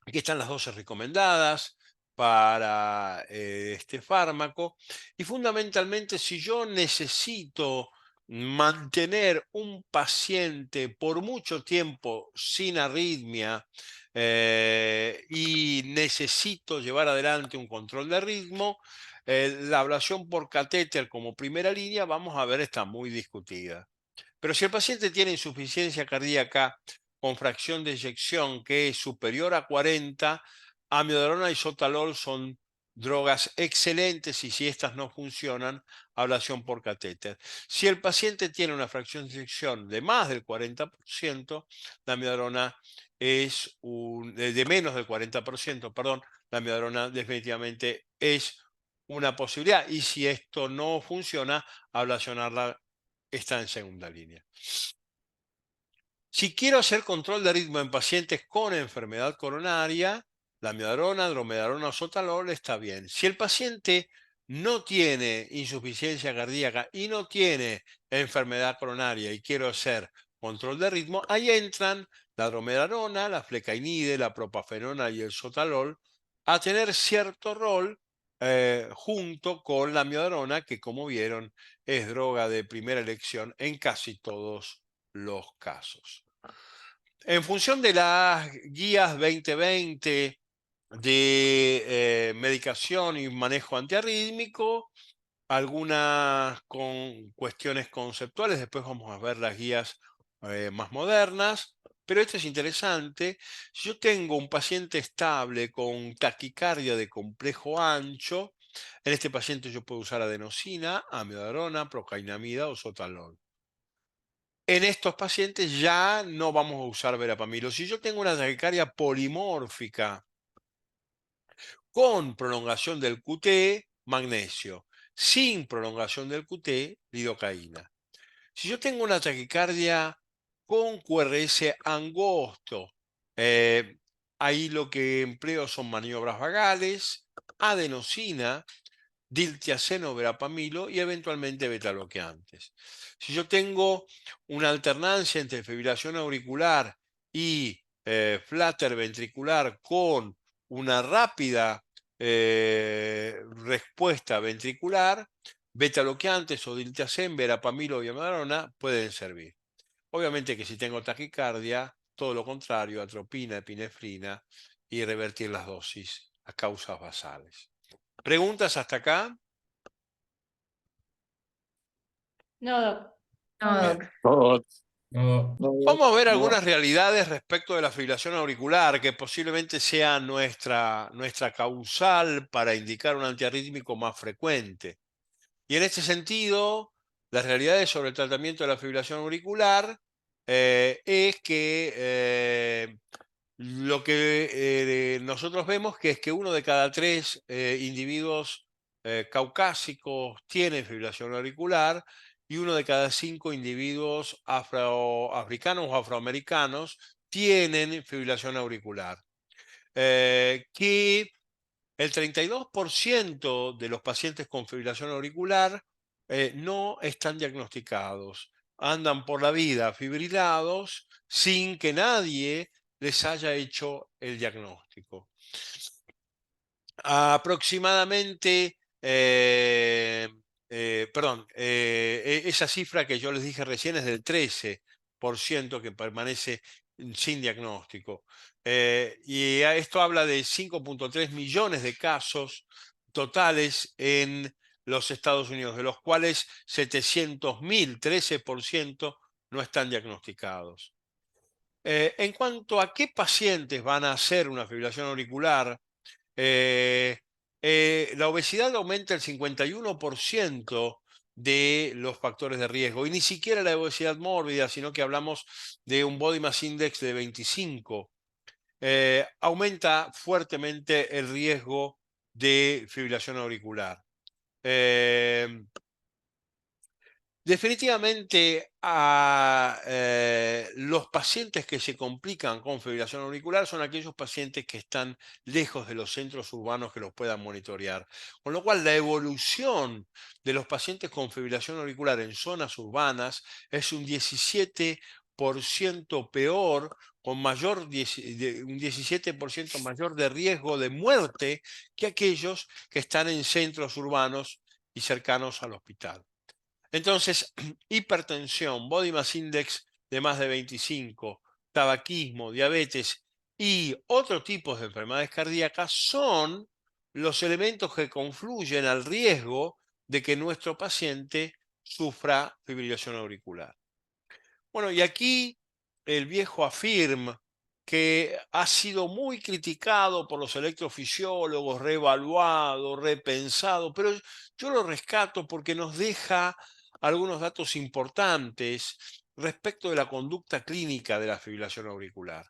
Aquí están las dosis recomendadas para este fármaco y fundamentalmente si yo necesito mantener un paciente por mucho tiempo sin arritmia y necesito llevar adelante un control de ritmo, la ablación por catéter como primera línea, vamos a ver, está muy discutida. Pero si el paciente tiene insuficiencia cardíaca con fracción de eyección que es superior a 40, amiodarona y sotalol son drogas excelentes y si estas no funcionan, ablación por catéter. Si el paciente tiene una fracción de eyección de más del 40%, la amiodarona de menos del 40%, perdón, la amiodarona definitivamente es una posibilidad. Y si esto no funciona, ablacionarla está en segunda línea. Si quiero hacer control de ritmo en pacientes con enfermedad coronaria, la amiodarona, dromedarona o sotalol está bien. Si el paciente no tiene insuficiencia cardíaca y no tiene enfermedad coronaria y quiero hacer control de ritmo, ahí entran la dromedarona, la flecainide, la propafenona y el sotalol a tener cierto rol junto con la amiodarona, que como vieron es droga de primera elección en casi todos los casos. En función de las guías 2020 de medicación y manejo antiarrítmico, algunas con cuestiones conceptuales, después vamos a ver las guías más modernas, pero esto es interesante. Si yo tengo un paciente estable con taquicardia de complejo ancho, en este paciente yo puedo usar adenosina, amiodarona, procainamida o sotalol. En estos pacientes ya no vamos a usar verapamilo. Si yo tengo una taquicardia polimórfica con prolongación del QT, magnesio. Sin prolongación del QT, lidocaína. Si yo tengo una taquicardia con QRS angosto, eh, ahí lo que empleo son maniobras vagales, adenosina, diltiazeno, verapamilo y eventualmente betabloqueantes. Si yo tengo una alternancia entre fibrilación auricular y flutter ventricular con una rápida respuesta ventricular, betabloqueantes o diltiazem, verapamilo y amiodarona pueden servir. Obviamente que si tengo taquicardia, todo lo contrario, atropina, epinefrina y revertir las dosis a causas basales. ¿Preguntas hasta acá? No, Doc. No, Bien. doc. No, Vamos a ver No. algunas realidades respecto de la fibrilación auricular, que posiblemente sea nuestra causal para indicar un antiarrítmico más frecuente. Y en este sentido, las realidades sobre el tratamiento de la fibrilación auricular es que lo que nosotros vemos que es que 1 de cada 3 individuos caucásicos tiene fibrilación auricular y 1 de cada 5 individuos africanos o afroamericanos tienen fibrilación auricular. Que el 32% de los pacientes con fibrilación auricular no están diagnosticados. Andan por la vida fibrilados sin que nadie les haya hecho el diagnóstico. Aproximadamente, esa cifra que yo les dije recién es del 13% que permanece sin diagnóstico. Y esto habla de 5.3 millones de casos totales en los Estados Unidos, de los cuales 700.000, 13%, no están diagnosticados. En cuanto a qué pacientes van a hacer una fibrilación auricular, la obesidad aumenta el 51% de los factores de riesgo, y ni siquiera la obesidad mórbida, sino que hablamos de un body mass index de 25. Aumenta fuertemente el riesgo de fibrilación auricular. Definitivamente los pacientes que se complican con fibrilación auricular son aquellos pacientes que están lejos de los centros urbanos que los puedan monitorear. Con lo cual la evolución de los pacientes con fibrilación auricular en zonas urbanas es un 17% peor, con un 17% mayor de riesgo de muerte que aquellos que están en centros urbanos y cercanos al hospital. Entonces, hipertensión, body mass index de más de 25, tabaquismo, diabetes y otros tipos de enfermedades cardíacas son los elementos que confluyen al riesgo de que nuestro paciente sufra fibrilación auricular. Bueno, y aquí el viejo AFIRM, que ha sido muy criticado por los electrofisiólogos, reevaluado, repensado, pero yo lo rescato porque nos deja algunos datos importantes respecto de la conducta clínica de la fibrilación auricular.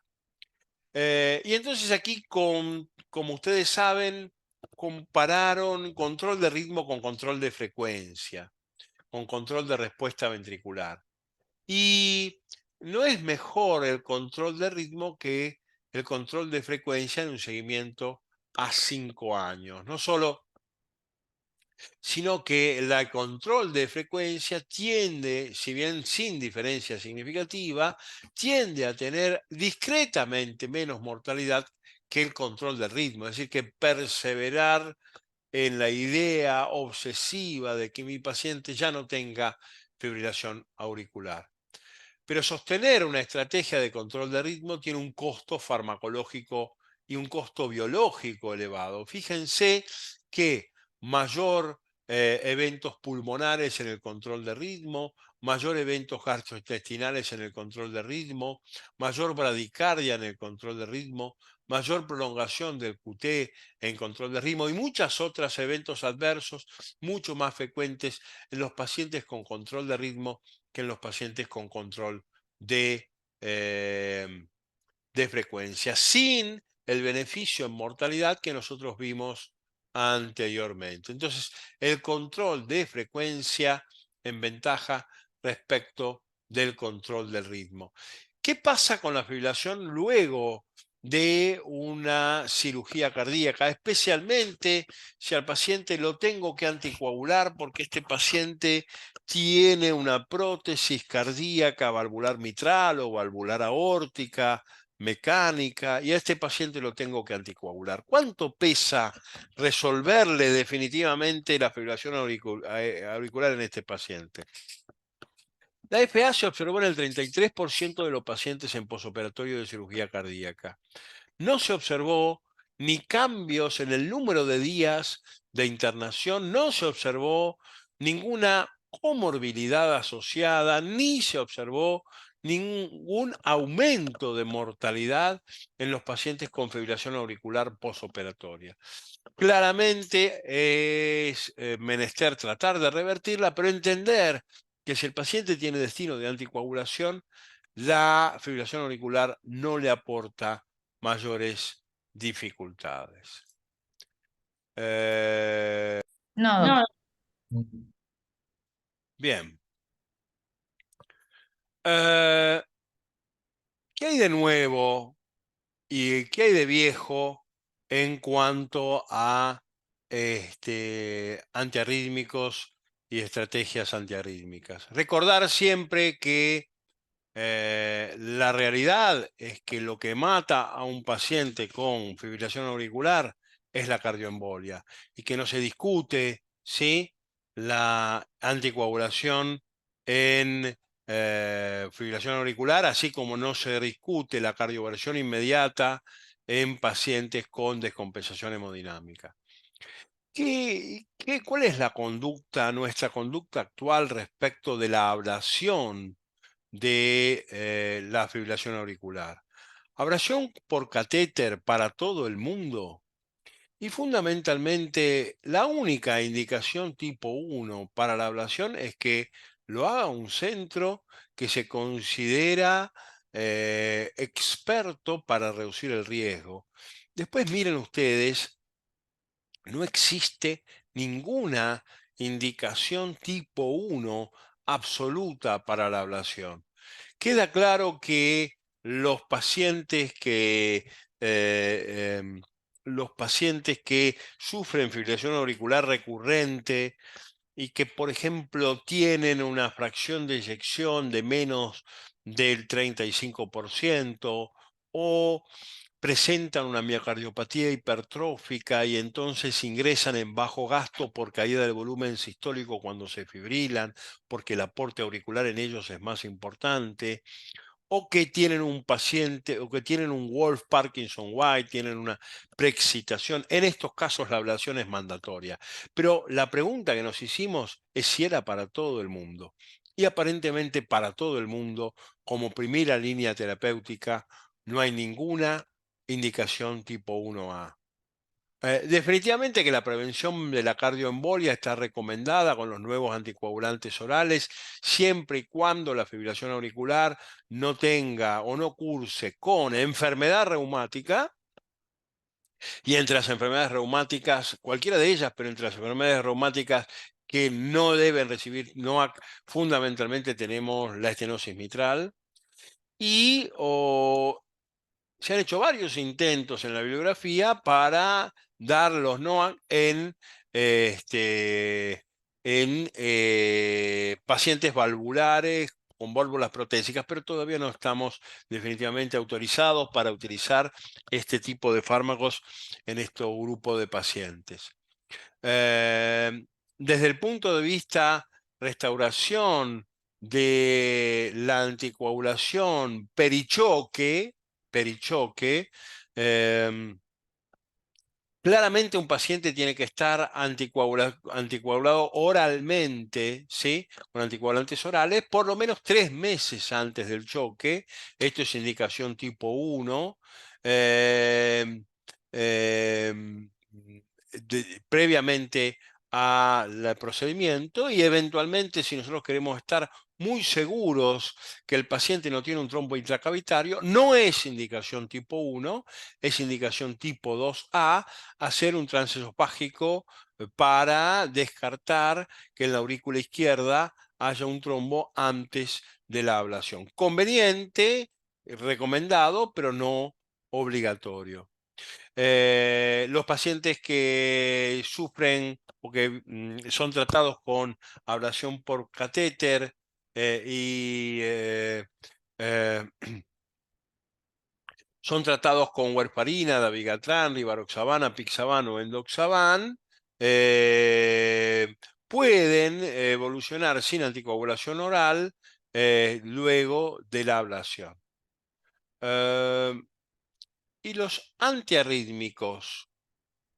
Y entonces aquí, como ustedes saben, compararon control de ritmo con control de frecuencia, con control de respuesta ventricular. Y no es mejor el control de ritmo que el control de frecuencia en un seguimiento a 5 años. No solo, sino que el control de frecuencia tiende, si bien sin diferencia significativa, tiende a tener discretamente menos mortalidad que el control del ritmo. Es decir, que perseverar en la idea obsesiva de que mi paciente ya no tenga fibrilación auricular. Pero sostener una estrategia de control de ritmo tiene un costo farmacológico y un costo biológico elevado. Fíjense que mayor eventos pulmonares en el control de ritmo, mayor eventos gastrointestinales en el control de ritmo, mayor bradicardia en el control de ritmo, mayor prolongación del QT en control de ritmo y muchos otros eventos adversos mucho más frecuentes en los pacientes con control de ritmo que en los pacientes con control de, eh, de frecuencia, sin el beneficio en mortalidad que nosotros vimos anteriormente. Entonces, el control de frecuencia en ventaja respecto del control del ritmo. ¿Qué pasa con la fibrilación luego de una cirugía cardíaca? Especialmente si al paciente lo tengo que anticoagular porque este paciente tiene una prótesis cardíaca valvular mitral o valvular aórtica mecánica y a este paciente lo tengo que anticoagular. ¿Cuánto pesa resolverle definitivamente la fibrilación auricular en este paciente? La FA se observó en el 33% de los pacientes en posoperatorio de cirugía cardíaca. No se observó ni cambios en el número de días de internación, no se observó ninguna comorbilidad asociada, ni se observó ningún aumento de mortalidad en los pacientes con fibrilación auricular posoperatoria. Claramente es menester tratar de revertirla, pero entender que si el paciente tiene destino de anticoagulación, la fibrilación auricular no le aporta mayores dificultades. No, No, Bien. Eh, ¿Qué hay de nuevo y qué hay de viejo en cuanto a antiarrítmicos y estrategias antiarrítmicas? Recordar siempre que la realidad es que lo que mata a un paciente con fibrilación auricular es la cardioembolia y que no se discute, ¿sí?, la anticoagulación en fibrilación auricular, así como no se discute la cardioversión inmediata en pacientes con descompensación hemodinámica. ¿Cuál es la conducta, nuestra conducta actual respecto de la ablación de la fibrilación auricular? Ablación por catéter para todo el mundo y fundamentalmente la única indicación tipo 1 para la ablación es que lo haga un centro que se considera experto para reducir el riesgo. Después miren ustedes, no existe ninguna indicación tipo 1 absoluta para la ablación. Queda claro que los pacientes los pacientes que sufren fibrilación auricular recurrente y que, por ejemplo, tienen una fracción de eyección de menos del 35% o presentan una miocardiopatía hipertrófica y entonces ingresan en bajo gasto por caída del volumen sistólico cuando se fibrilan, porque el aporte auricular en ellos es más importante, o que tienen un paciente, o que tienen un Wolff Parkinson White, tienen una preexcitación. En estos casos la ablación es mandatoria. Pero la pregunta que nos hicimos es si era para todo el mundo. Y aparentemente para todo el mundo, como primera línea terapéutica, no hay ninguna indicación tipo 1A. Definitivamente que la prevención de la cardioembolia está recomendada con los nuevos anticoagulantes orales, siempre y cuando la fibrilación auricular no tenga o no curse con enfermedad reumática, y entre las enfermedades reumáticas, cualquiera de ellas, pero entre las enfermedades reumáticas que no deben recibir NOAC, fundamentalmente tenemos la estenosis mitral, se han hecho varios intentos en la bibliografía para dar los NOAC en pacientes valvulares con válvulas protésicas, pero todavía no estamos definitivamente autorizados para utilizar este tipo de fármacos en este grupo de pacientes. Desde el punto de vista restauración de la anticoagulación perichoque, claramente un paciente tiene que estar anticoagulado oralmente, ¿sí? Con anticoagulantes orales, por lo menos 3 meses antes del choque. Esto es indicación tipo 1. Eh, eh, Previamente al procedimiento, y eventualmente, si nosotros queremos estar muy seguros que el paciente no tiene un trombo intracavitario, no es indicación tipo 1, es indicación tipo 2A, hacer un transesofágico para descartar que en la aurícula izquierda haya un trombo antes de la ablación. Conveniente, recomendado, pero no obligatorio. Los pacientes que sufren o que son tratados con ablación por catéter eh, son tratados con warfarina, dabigatran, rivaroxaban, apixaban o endoxaban, pueden evolucionar sin anticoagulación oral luego de la ablación. Y los antiarrítmicos,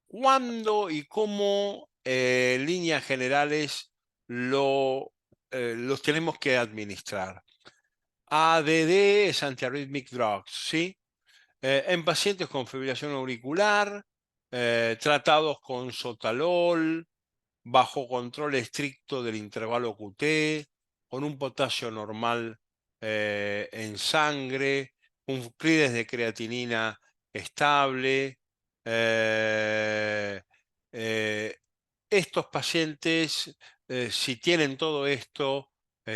¿cuándo y cómo, en líneas generales, los tenemos que administrar? ADD es antiarrhythmic drugs, ¿sí? En pacientes con fibrilación auricular, tratados con sotalol, bajo control estricto del intervalo QT, con un potasio normal en sangre, un CLIDES de creatinina estable. eh, eh, Estos pacientes, si tienen todo esto,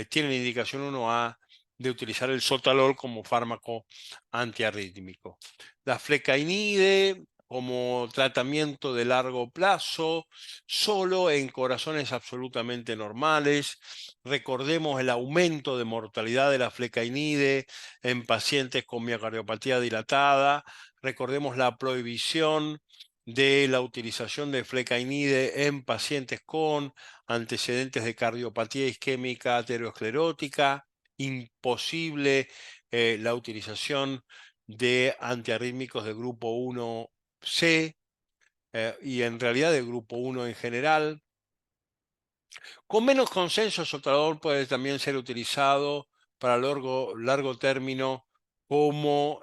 tienen indicación 1A de utilizar el sotalol como fármaco antiarrítmico. La flecainide como tratamiento de largo plazo, solo en corazones absolutamente normales. Recordemos el aumento de mortalidad de la flecainide en pacientes con miocardiopatía dilatada. Recordemos la prohibición de la utilización de flecainide en pacientes con antecedentes de cardiopatía isquémica aterosclerótica. Imposible la utilización de antiarrítmicos de grupo 1C y en realidad de grupo 1 en general. Con menos consenso, el sotalol puede también ser utilizado para largo término como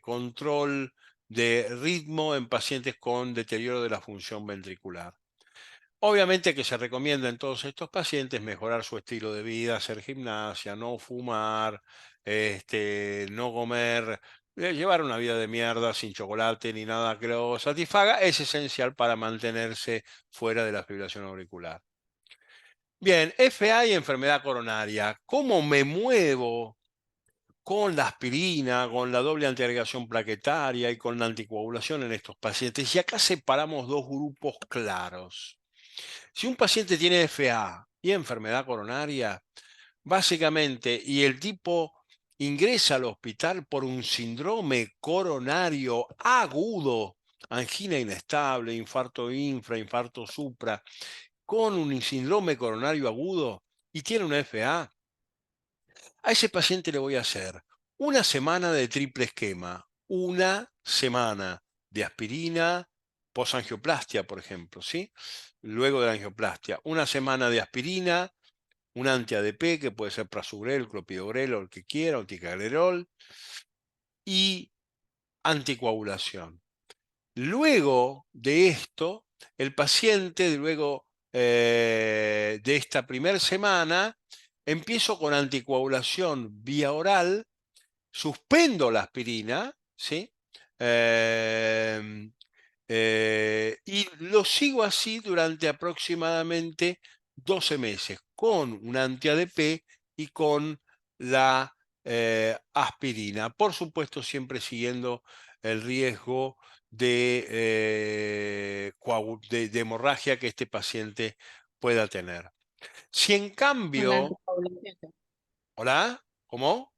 control de ritmo en pacientes con deterioro de la función ventricular. Obviamente que se recomienda en todos estos pacientes mejorar su estilo de vida, hacer gimnasia, no fumar, no comer, llevar una vida de mierda sin chocolate ni nada que lo satisfaga. Es esencial para mantenerse fuera de la fibrilación auricular. Bien, FA y enfermedad coronaria. ¿Cómo me muevo con la aspirina, con la doble antiagregación plaquetaria y con la anticoagulación en estos pacientes? Y acá separamos dos grupos claros. Si un paciente tiene FA y enfermedad coronaria, básicamente, y el tipo ingresa al hospital por un síndrome coronario agudo, angina inestable, infarto infra, infarto supra, con un síndrome coronario agudo y tiene una FA, a ese paciente le voy a hacer una semana de triple esquema, una semana de aspirina posangioplastia, por ejemplo, ¿sí? Luego de la angioplastia, una semana de aspirina, un anti-ADP, que puede ser prasugrel, clopidogrel o el que quiera, o ticagrelol, y anticoagulación. Luego de esto, el paciente, luego de esta primera semana, empiezo con anticoagulación vía oral, suspendo la aspirina, ¿sí? Y lo sigo así durante aproximadamente 12 meses, con un anti-ADP y con la aspirina. Por supuesto, siempre siguiendo el riesgo de hemorragia que este paciente pueda tener. Si en Con la cambio, anticoagulación. ¿hola? ¿Cómo?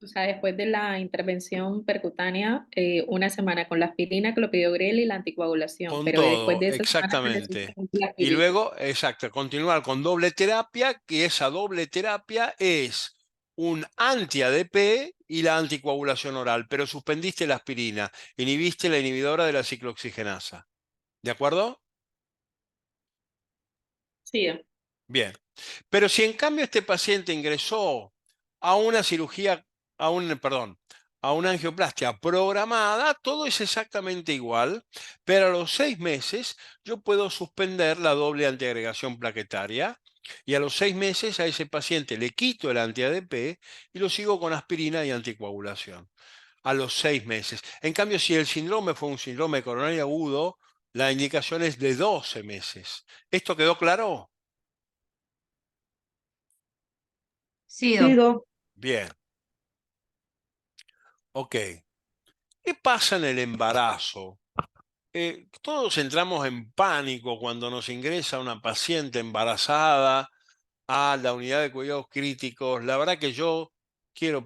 O sea, después de la intervención percutánea, una semana con la aspirina, clopidogrel y la anticoagulación, Con pero después todo, de esa semana se necesita exactamente. la Y aspirina. luego, exacto, continuar con doble terapia, que esa doble terapia es un anti-ADP y la anticoagulación oral, pero suspendiste la aspirina, inhibiste la inhibidora de la ciclooxigenasa. ¿De acuerdo? Sí, Bien. Pero si en cambio este paciente ingresó a una cirugía, perdón, a una angioplastia programada, todo es exactamente igual, pero a los 6 meses yo puedo suspender la doble antiagregación plaquetaria y a los 6 meses a ese paciente le quito el anti-ADP y lo sigo con aspirina y anticoagulación. A los 6 meses. En cambio, si el síndrome fue un síndrome coronario agudo, la indicación es de 12 meses. ¿Esto quedó claro? Sí, doc. Sigo. Bien. Ok. ¿Qué pasa en el embarazo? Todos entramos en pánico cuando nos ingresa una paciente embarazada a la unidad de cuidados críticos. La verdad que yo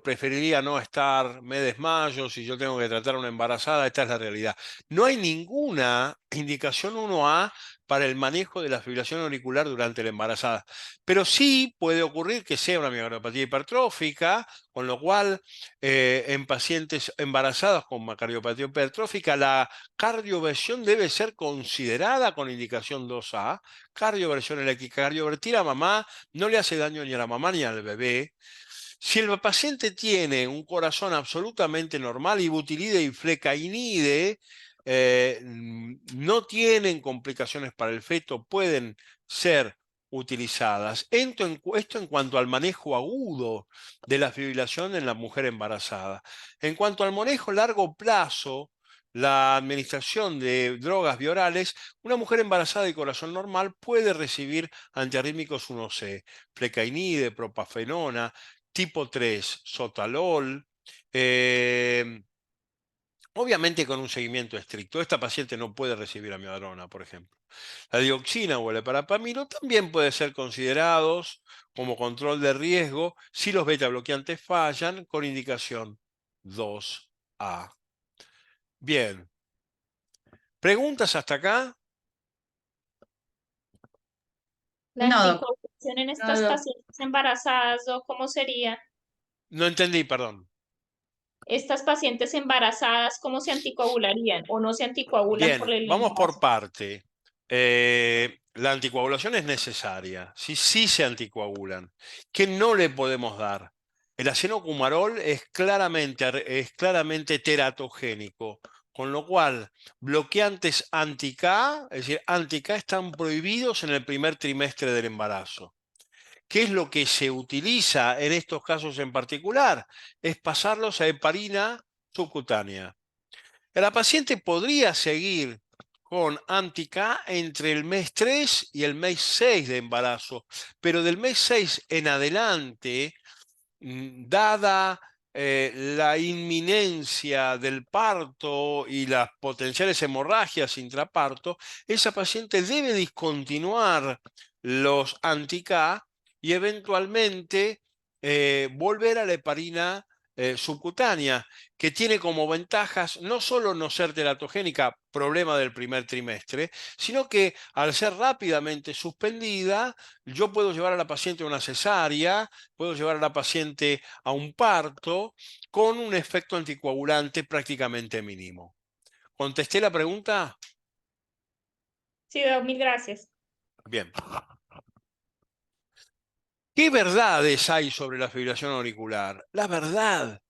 preferiría no estar, me desmayo si yo tengo que tratar a una embarazada, esta es la realidad. No hay ninguna indicación 1A para el manejo de la fibrilación auricular durante la embarazada, pero sí puede ocurrir que sea una miocardiopatía hipertrófica, con lo cual en pacientes embarazadas con cardiopatía hipertrófica la cardioversión debe ser considerada con indicación 2A, cardioversión eléctrica, cardiovertir a mamá no le hace daño ni a la mamá ni al bebé. Si el paciente tiene un corazón absolutamente normal, ibutilide y flecainide no tienen complicaciones para el feto, pueden ser utilizadas. Esto en cuanto al manejo agudo de la fibrilación en la mujer embarazada. En cuanto al manejo a largo plazo, la administración de drogas biorales, una mujer embarazada y corazón normal puede recibir antiarrítmicos 1C, flecainide, propafenona, tipo 3, sotalol, eh, obviamente con un seguimiento estricto. Esta paciente no puede recibir amiodarona, por ejemplo. La dioxina o el parapamilo también pueden ser considerados como control de riesgo si los beta bloqueantes fallan con indicación 2A. Bien. ¿Preguntas hasta acá? La No, doc. anticoagulación en estas pacientes embarazadas, doc, ¿cómo sería? No entendí, perdón. Estas pacientes embarazadas, ¿cómo se anticoagularían o no se anticoagulan por Bien, el vamos por embarazo? parte. La anticoagulación es necesaria, sí se anticoagulan. ¿Qué no le podemos dar? El acenocumarol es claramente teratogénico, con lo cual bloqueantes anti-K, es decir, anti-K están prohibidos en el primer trimestre del embarazo. ¿Qué es lo que se utiliza en estos casos en particular? Es pasarlos a heparina subcutánea. La paciente podría seguir con anti-K entre el mes 3 y el mes 6 de embarazo, pero del mes 6 en adelante, dada la inminencia del parto y las potenciales hemorragias intraparto, esa paciente debe discontinuar los anti-K y eventualmente volver a la heparina subcutánea, que tiene como ventajas no solo no ser teratogénica, problema del primer trimestre, sino que al ser rápidamente suspendida, yo puedo llevar a la paciente a una cesárea, puedo llevar a la paciente a un parto con un efecto anticoagulante prácticamente mínimo. ¿Contesté la pregunta? Sí, doc, mil gracias. Bien. ¿Qué verdades hay sobre la fibrilación auricular? La verdad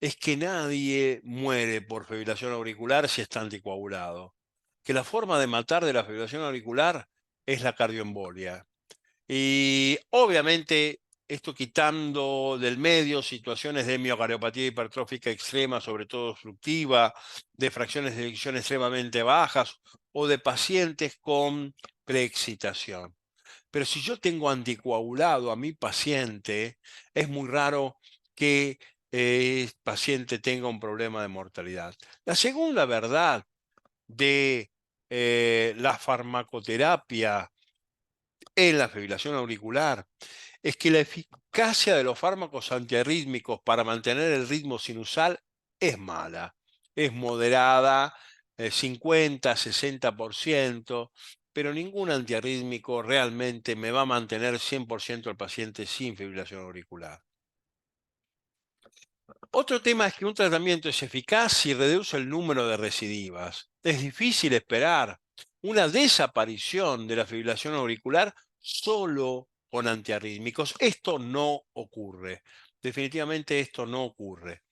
es que nadie muere por fibrilación auricular si está anticoagulado. Que la forma de matar de la fibrilación auricular es la cardioembolia. Y obviamente esto quitando del medio situaciones de miocardiopatía hipertrófica extrema, sobre todo obstructiva, de fracciones de eyección extremadamente bajas o de pacientes con preexcitación. Pero si yo tengo anticoagulado a mi paciente, es muy raro que el paciente tenga un problema de mortalidad. La segunda verdad de la farmacoterapia en la fibrilación auricular es que la eficacia de los fármacos antiarrítmicos para mantener el ritmo sinusal es mala, es moderada, 50-60%, pero ningún antiarrítmico realmente me va a mantener 100% al paciente sin fibrilación auricular. Otro tema es que un tratamiento es eficaz si reduce el número de recidivas. Es difícil esperar una desaparición de la fibrilación auricular solo con antiarrítmicos. Esto no ocurre. Definitivamente esto no ocurre.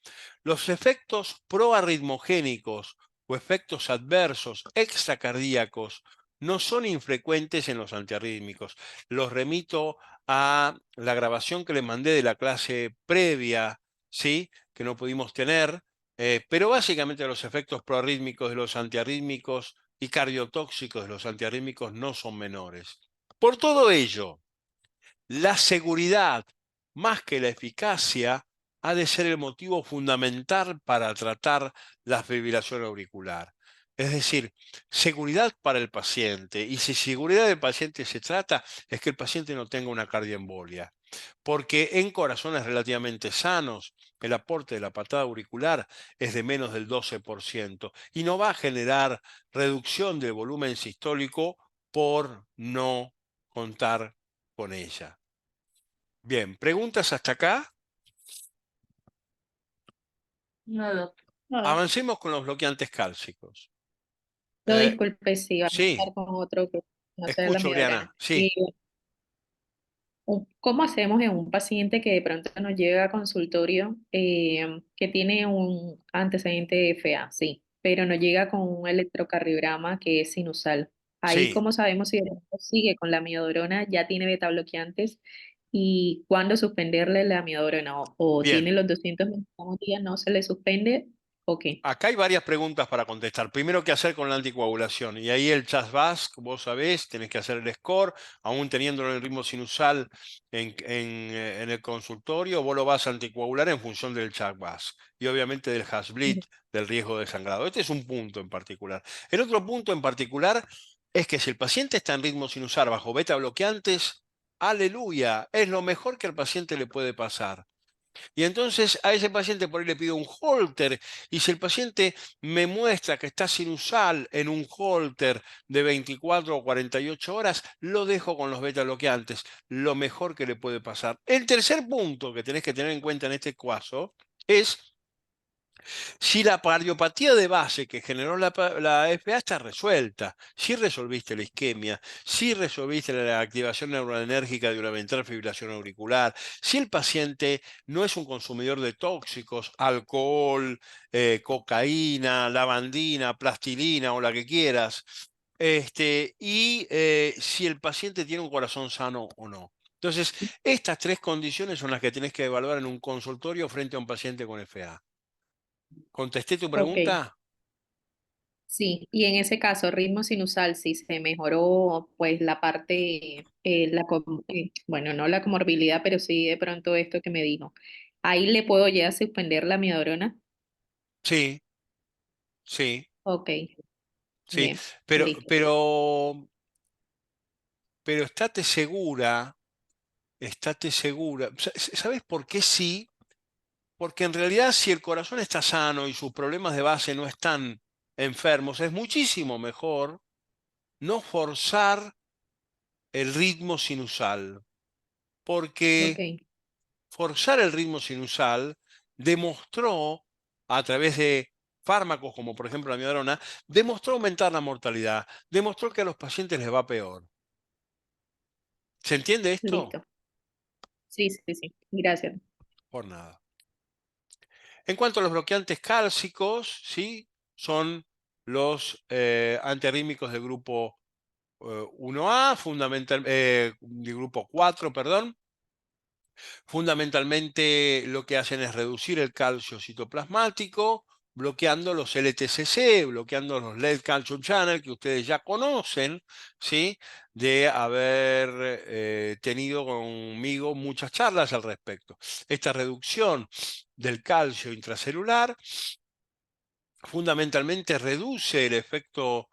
Los efectos proarritmogénicos o efectos adversos extracardíacos no son infrecuentes en los antiarrítmicos. Los remito a la grabación que les mandé de la clase previa, ¿sí?, que no pudimos tener, pero básicamente los efectos proarrítmicos de los antiarrítmicos y cardiotóxicos de los antiarrítmicos no son menores. Por todo ello, la seguridad, más que la eficacia, ha de ser el motivo fundamental para tratar la fibrilación auricular. Es decir, seguridad para el paciente. Y si seguridad del paciente se trata, es que el paciente no tenga una cardioembolia. Porque en corazones relativamente sanos, el aporte de la patada auricular es de menos del 12% y no va a generar reducción del volumen sistólico por no contar con ella. Bien, ¿preguntas hasta acá? No, doctor. No, Avancemos con los bloqueantes cálcicos. No, disculpe, sí, vamos a Sí, estar con otro que no sea la escucho, miograna. Oriana. Sí, ¿Cómo hacemos en un paciente que de pronto nos llega a consultorio que tiene un antecedente de FA, sí, pero no llega con un electrocardiograma que es sinusal? Ahí, sí, ¿cómo sabemos si de pronto sigue con la amiodarona, ya tiene beta bloqueantes y cuándo suspenderle la amiodarona o bien. tiene los 200 miligramos día, no se le suspende o qué? Acá hay varias preguntas para contestar. Primero, ¿qué hacer con la anticoagulación? Y ahí el CHAS-VASc, vos sabés, tenés que hacer el score, aún teniéndolo en el ritmo sinusal en el consultorio, vos lo vas a anticoagular en función del CHAS-VASc y obviamente del Hasblit, del riesgo de sangrado. Este es un punto en particular. El otro punto en particular es que si el paciente está en ritmo sinusal bajo beta bloqueantes, aleluya, es lo mejor que al paciente le puede pasar. Y entonces a ese paciente por ahí le pido un Holter, y si el paciente me muestra que está sinusal en un Holter de 24 o 48 horas, lo dejo con los beta bloqueantes, lo mejor que le puede pasar. El tercer punto que tenés que tener en cuenta en este caso es si la cardiopatía de base que generó la FA está resuelta, si resolviste la isquemia, si resolviste la activación neuroenérgica de una ventral fibrilación auricular, si el paciente no es un consumidor de tóxicos, alcohol, cocaína, lavandina, plastilina o la que quieras, y si el paciente tiene un corazón sano o no. Entonces, estas tres condiciones son las que tenés que evaluar en un consultorio frente a un paciente con FA. ¿Contesté tu Ok, pregunta? sí, y en ese caso, ritmo sinusal, si se mejoró, pues la parte, bueno, no la comorbilidad, pero sí de pronto esto que me dijo. Ahí le puedo ya suspender la amiodarona. Sí, sí, Ok, sí. bien, Pero, listo. pero, pero estate segura. ¿Sabes por qué sí? Porque en realidad si el corazón está sano y sus problemas de base no están enfermos, es muchísimo mejor no forzar el ritmo sinusal. Ok, Porque forzar el ritmo sinusal demostró, a través de fármacos como por ejemplo la amiodarona, demostró aumentar la mortalidad, demostró que a los pacientes les va peor. ¿Se entiende esto? listo. Sí, sí, sí. Gracias. Por nada. En cuanto a los bloqueantes cálcicos, ¿sí? Son los antiarrítmicos del grupo 1A, del grupo 4, perdón. Fundamentalmente lo que hacen es reducir el calcio citoplasmático, bloqueando los LTCC, bloqueando los Lead Calcium Channel, que ustedes ya conocen, ¿sí? De haber tenido conmigo muchas charlas al respecto. Esta reducción del calcio intracelular fundamentalmente reduce el efecto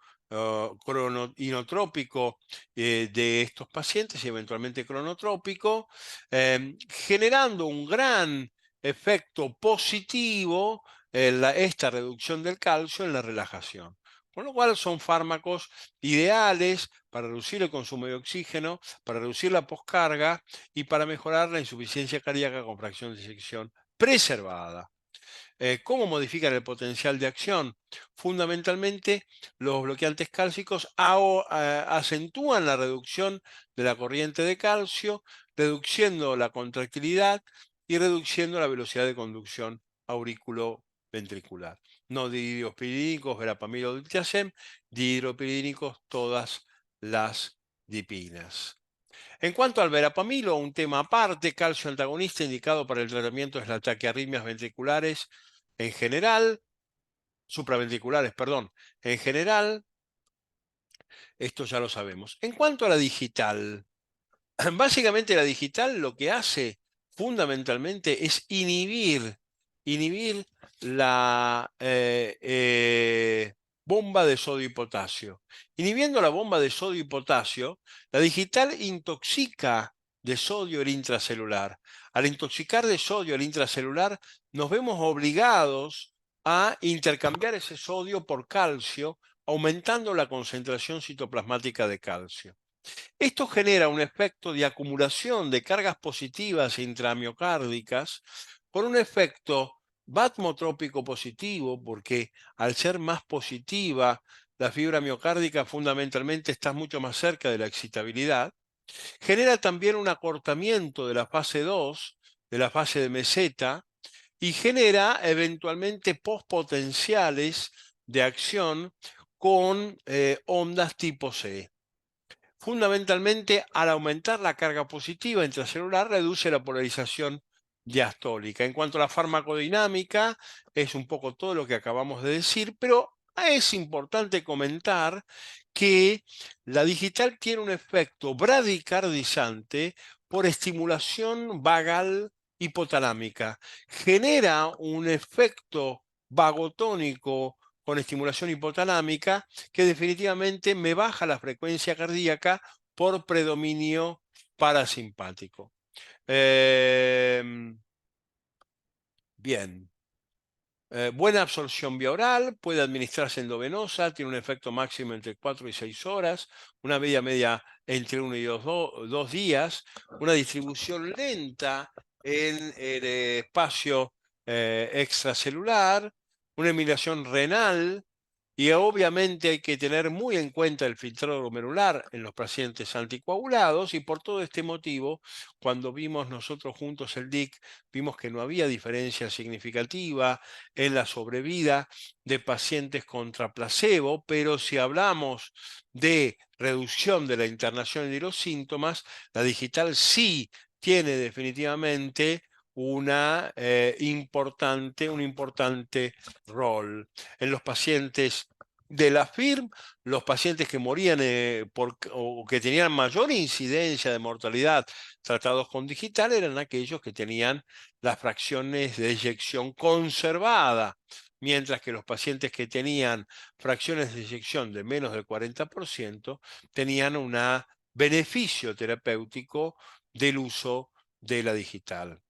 inotrópico de estos pacientes y eventualmente cronotrópico, generando un gran efecto positivo en esta reducción del calcio en la relajación. Con lo cual son fármacos ideales para reducir el consumo de oxígeno, para reducir la poscarga y para mejorar la insuficiencia cardíaca con fracción de eyección preservada. ¿Cómo modifican el potencial de acción? Fundamentalmente, los bloqueantes cálcicos acentúan la reducción de la corriente de calcio, reduciendo la contractilidad y reduciendo la velocidad de conducción auriculoventricular. No dihidropiridínicos, verapamil o diltiazem, dihidropiridínicos, todas las dipinas. En cuanto al verapamilo, un tema aparte, calcio antagonista indicado para el tratamiento de las taquiarritmias ventriculares en general, supraventriculares, perdón, en general, esto ya lo sabemos. En cuanto a la digital, básicamente la digital lo que hace fundamentalmente es inhibir la bomba de sodio y potasio. Inhibiendo la bomba de sodio y potasio, la digital intoxica de sodio el intracelular. Al intoxicar de sodio el intracelular, nos vemos obligados a intercambiar ese sodio por calcio, aumentando la concentración citoplasmática de calcio. Esto genera un efecto de acumulación de cargas positivas intramiocárdicas con un efecto vasmotrópico positivo, porque al ser más positiva, la fibra miocárdica fundamentalmente está mucho más cerca de la excitabilidad. Genera también un acortamiento de la fase 2, de la fase de meseta, y genera eventualmente postpotenciales de acción con ondas tipo C. Fundamentalmente, al aumentar la carga positiva intracelular, reduce la polarización diastólica. En cuanto a la farmacodinámica, es un poco todo lo que acabamos de decir, pero es importante comentar que la digital tiene un efecto bradicardizante por estimulación vagal hipotalámica. Genera un efecto vagotónico con estimulación hipotalámica que definitivamente me baja la frecuencia cardíaca por predominio parasimpático. Bien. Buena absorción vía oral, puede administrarse endovenosa, tiene un efecto máximo entre 4 y 6 horas, una media entre 1 y 2 días, una distribución lenta en el espacio extracelular, una eliminación renal, y obviamente hay que tener muy en cuenta el filtrado glomerular en los pacientes anticoagulados, y por todo este motivo, cuando vimos nosotros juntos el DIC, vimos que no había diferencia significativa en la sobrevida de pacientes contra placebo, pero si hablamos de reducción de la internación y de los síntomas, la digital sí tiene definitivamente un importante rol. En los pacientes de la FIRM, los pacientes que morían o que tenían mayor incidencia de mortalidad tratados con digital eran aquellos que tenían las fracciones de eyección conservada, mientras que los pacientes que tenían fracciones de eyección de menos del 40% tenían un beneficio terapéutico del uso de la digital.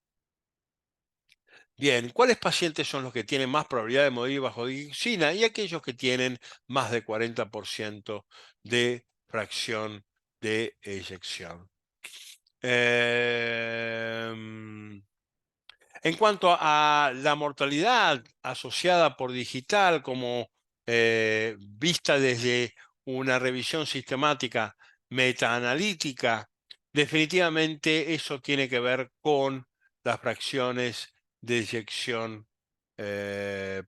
Bien, ¿cuáles pacientes son los que tienen más probabilidad de morir bajo dioxina? Y aquellos que tienen más de 40% de fracción de eyección. En cuanto a la mortalidad asociada por digital, como vista desde una revisión sistemática metaanalítica, definitivamente eso tiene que ver con las fracciones de eyección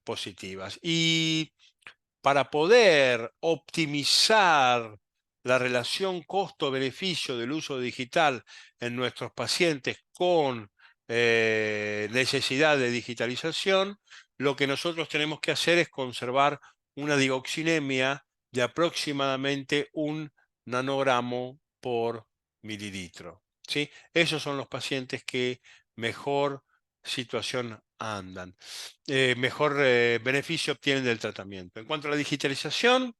positivas. Y para poder optimizar la relación costo-beneficio del uso digital en nuestros pacientes con necesidad de digitalización, lo que nosotros tenemos que hacer es conservar una digoxinemia de aproximadamente 1 nanogramo por mililitro, ¿sí? Esos son los pacientes que mejor situación andan, mejor beneficio obtienen del tratamiento. En cuanto a la digitalización,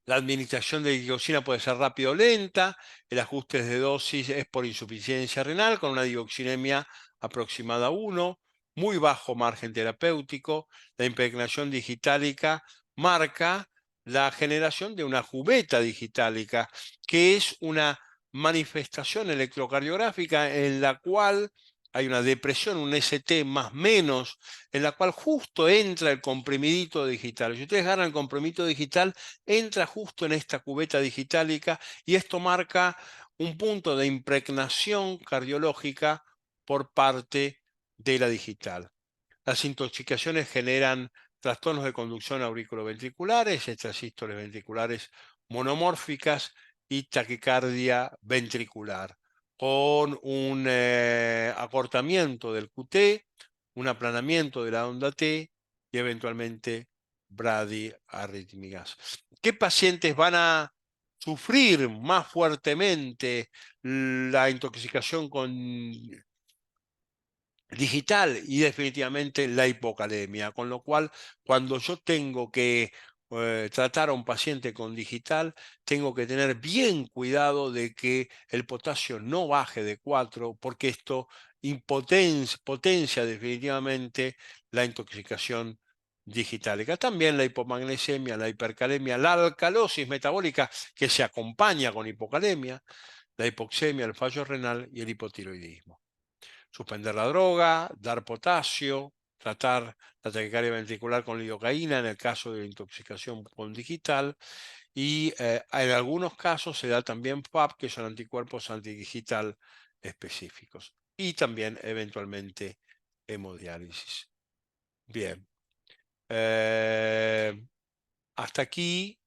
la administración de digoxina puede ser rápida o lenta, el ajuste de dosis es por insuficiencia renal con una digoxinemia aproximada a 1, muy bajo margen terapéutico, la impregnación digitálica marca la generación de una cubeta digitálica, que es una manifestación electrocardiográfica en la cual hay una depresión, un ST más menos, en la cual justo entra el comprimidito digital. Si ustedes agarran el comprimidito digital, entra justo en esta cubeta digitálica y esto marca un punto de impregnación cardiológica por parte de la digital. Las intoxicaciones generan trastornos de conducción auriculoventriculares, extrasístoles ventriculares monomórficas y taquicardia ventricular, con un acortamiento del QT, un aplanamiento de la onda T y eventualmente bradiarrítmicas. ¿Qué pacientes van a sufrir más fuertemente la intoxicación con digital? Y definitivamente la hipocalemia, con lo cual cuando yo tengo que tratar a un paciente con digital, tengo que tener bien cuidado de que el potasio no baje de 4, porque esto potencia definitivamente la intoxicación digitálica. También la hipomagnesemia, la hipercalemia, la alcalosis metabólica que se acompaña con hipocalemia, la hipoxemia, el fallo renal y el hipotiroidismo. Suspender la droga, dar potasio, tratar la taquicardia ventricular con lidocaína en el caso de intoxicación con digital y en algunos casos se da también PAP, que son anticuerpos antidigital específicos, y también eventualmente hemodiálisis. Bien, hasta aquí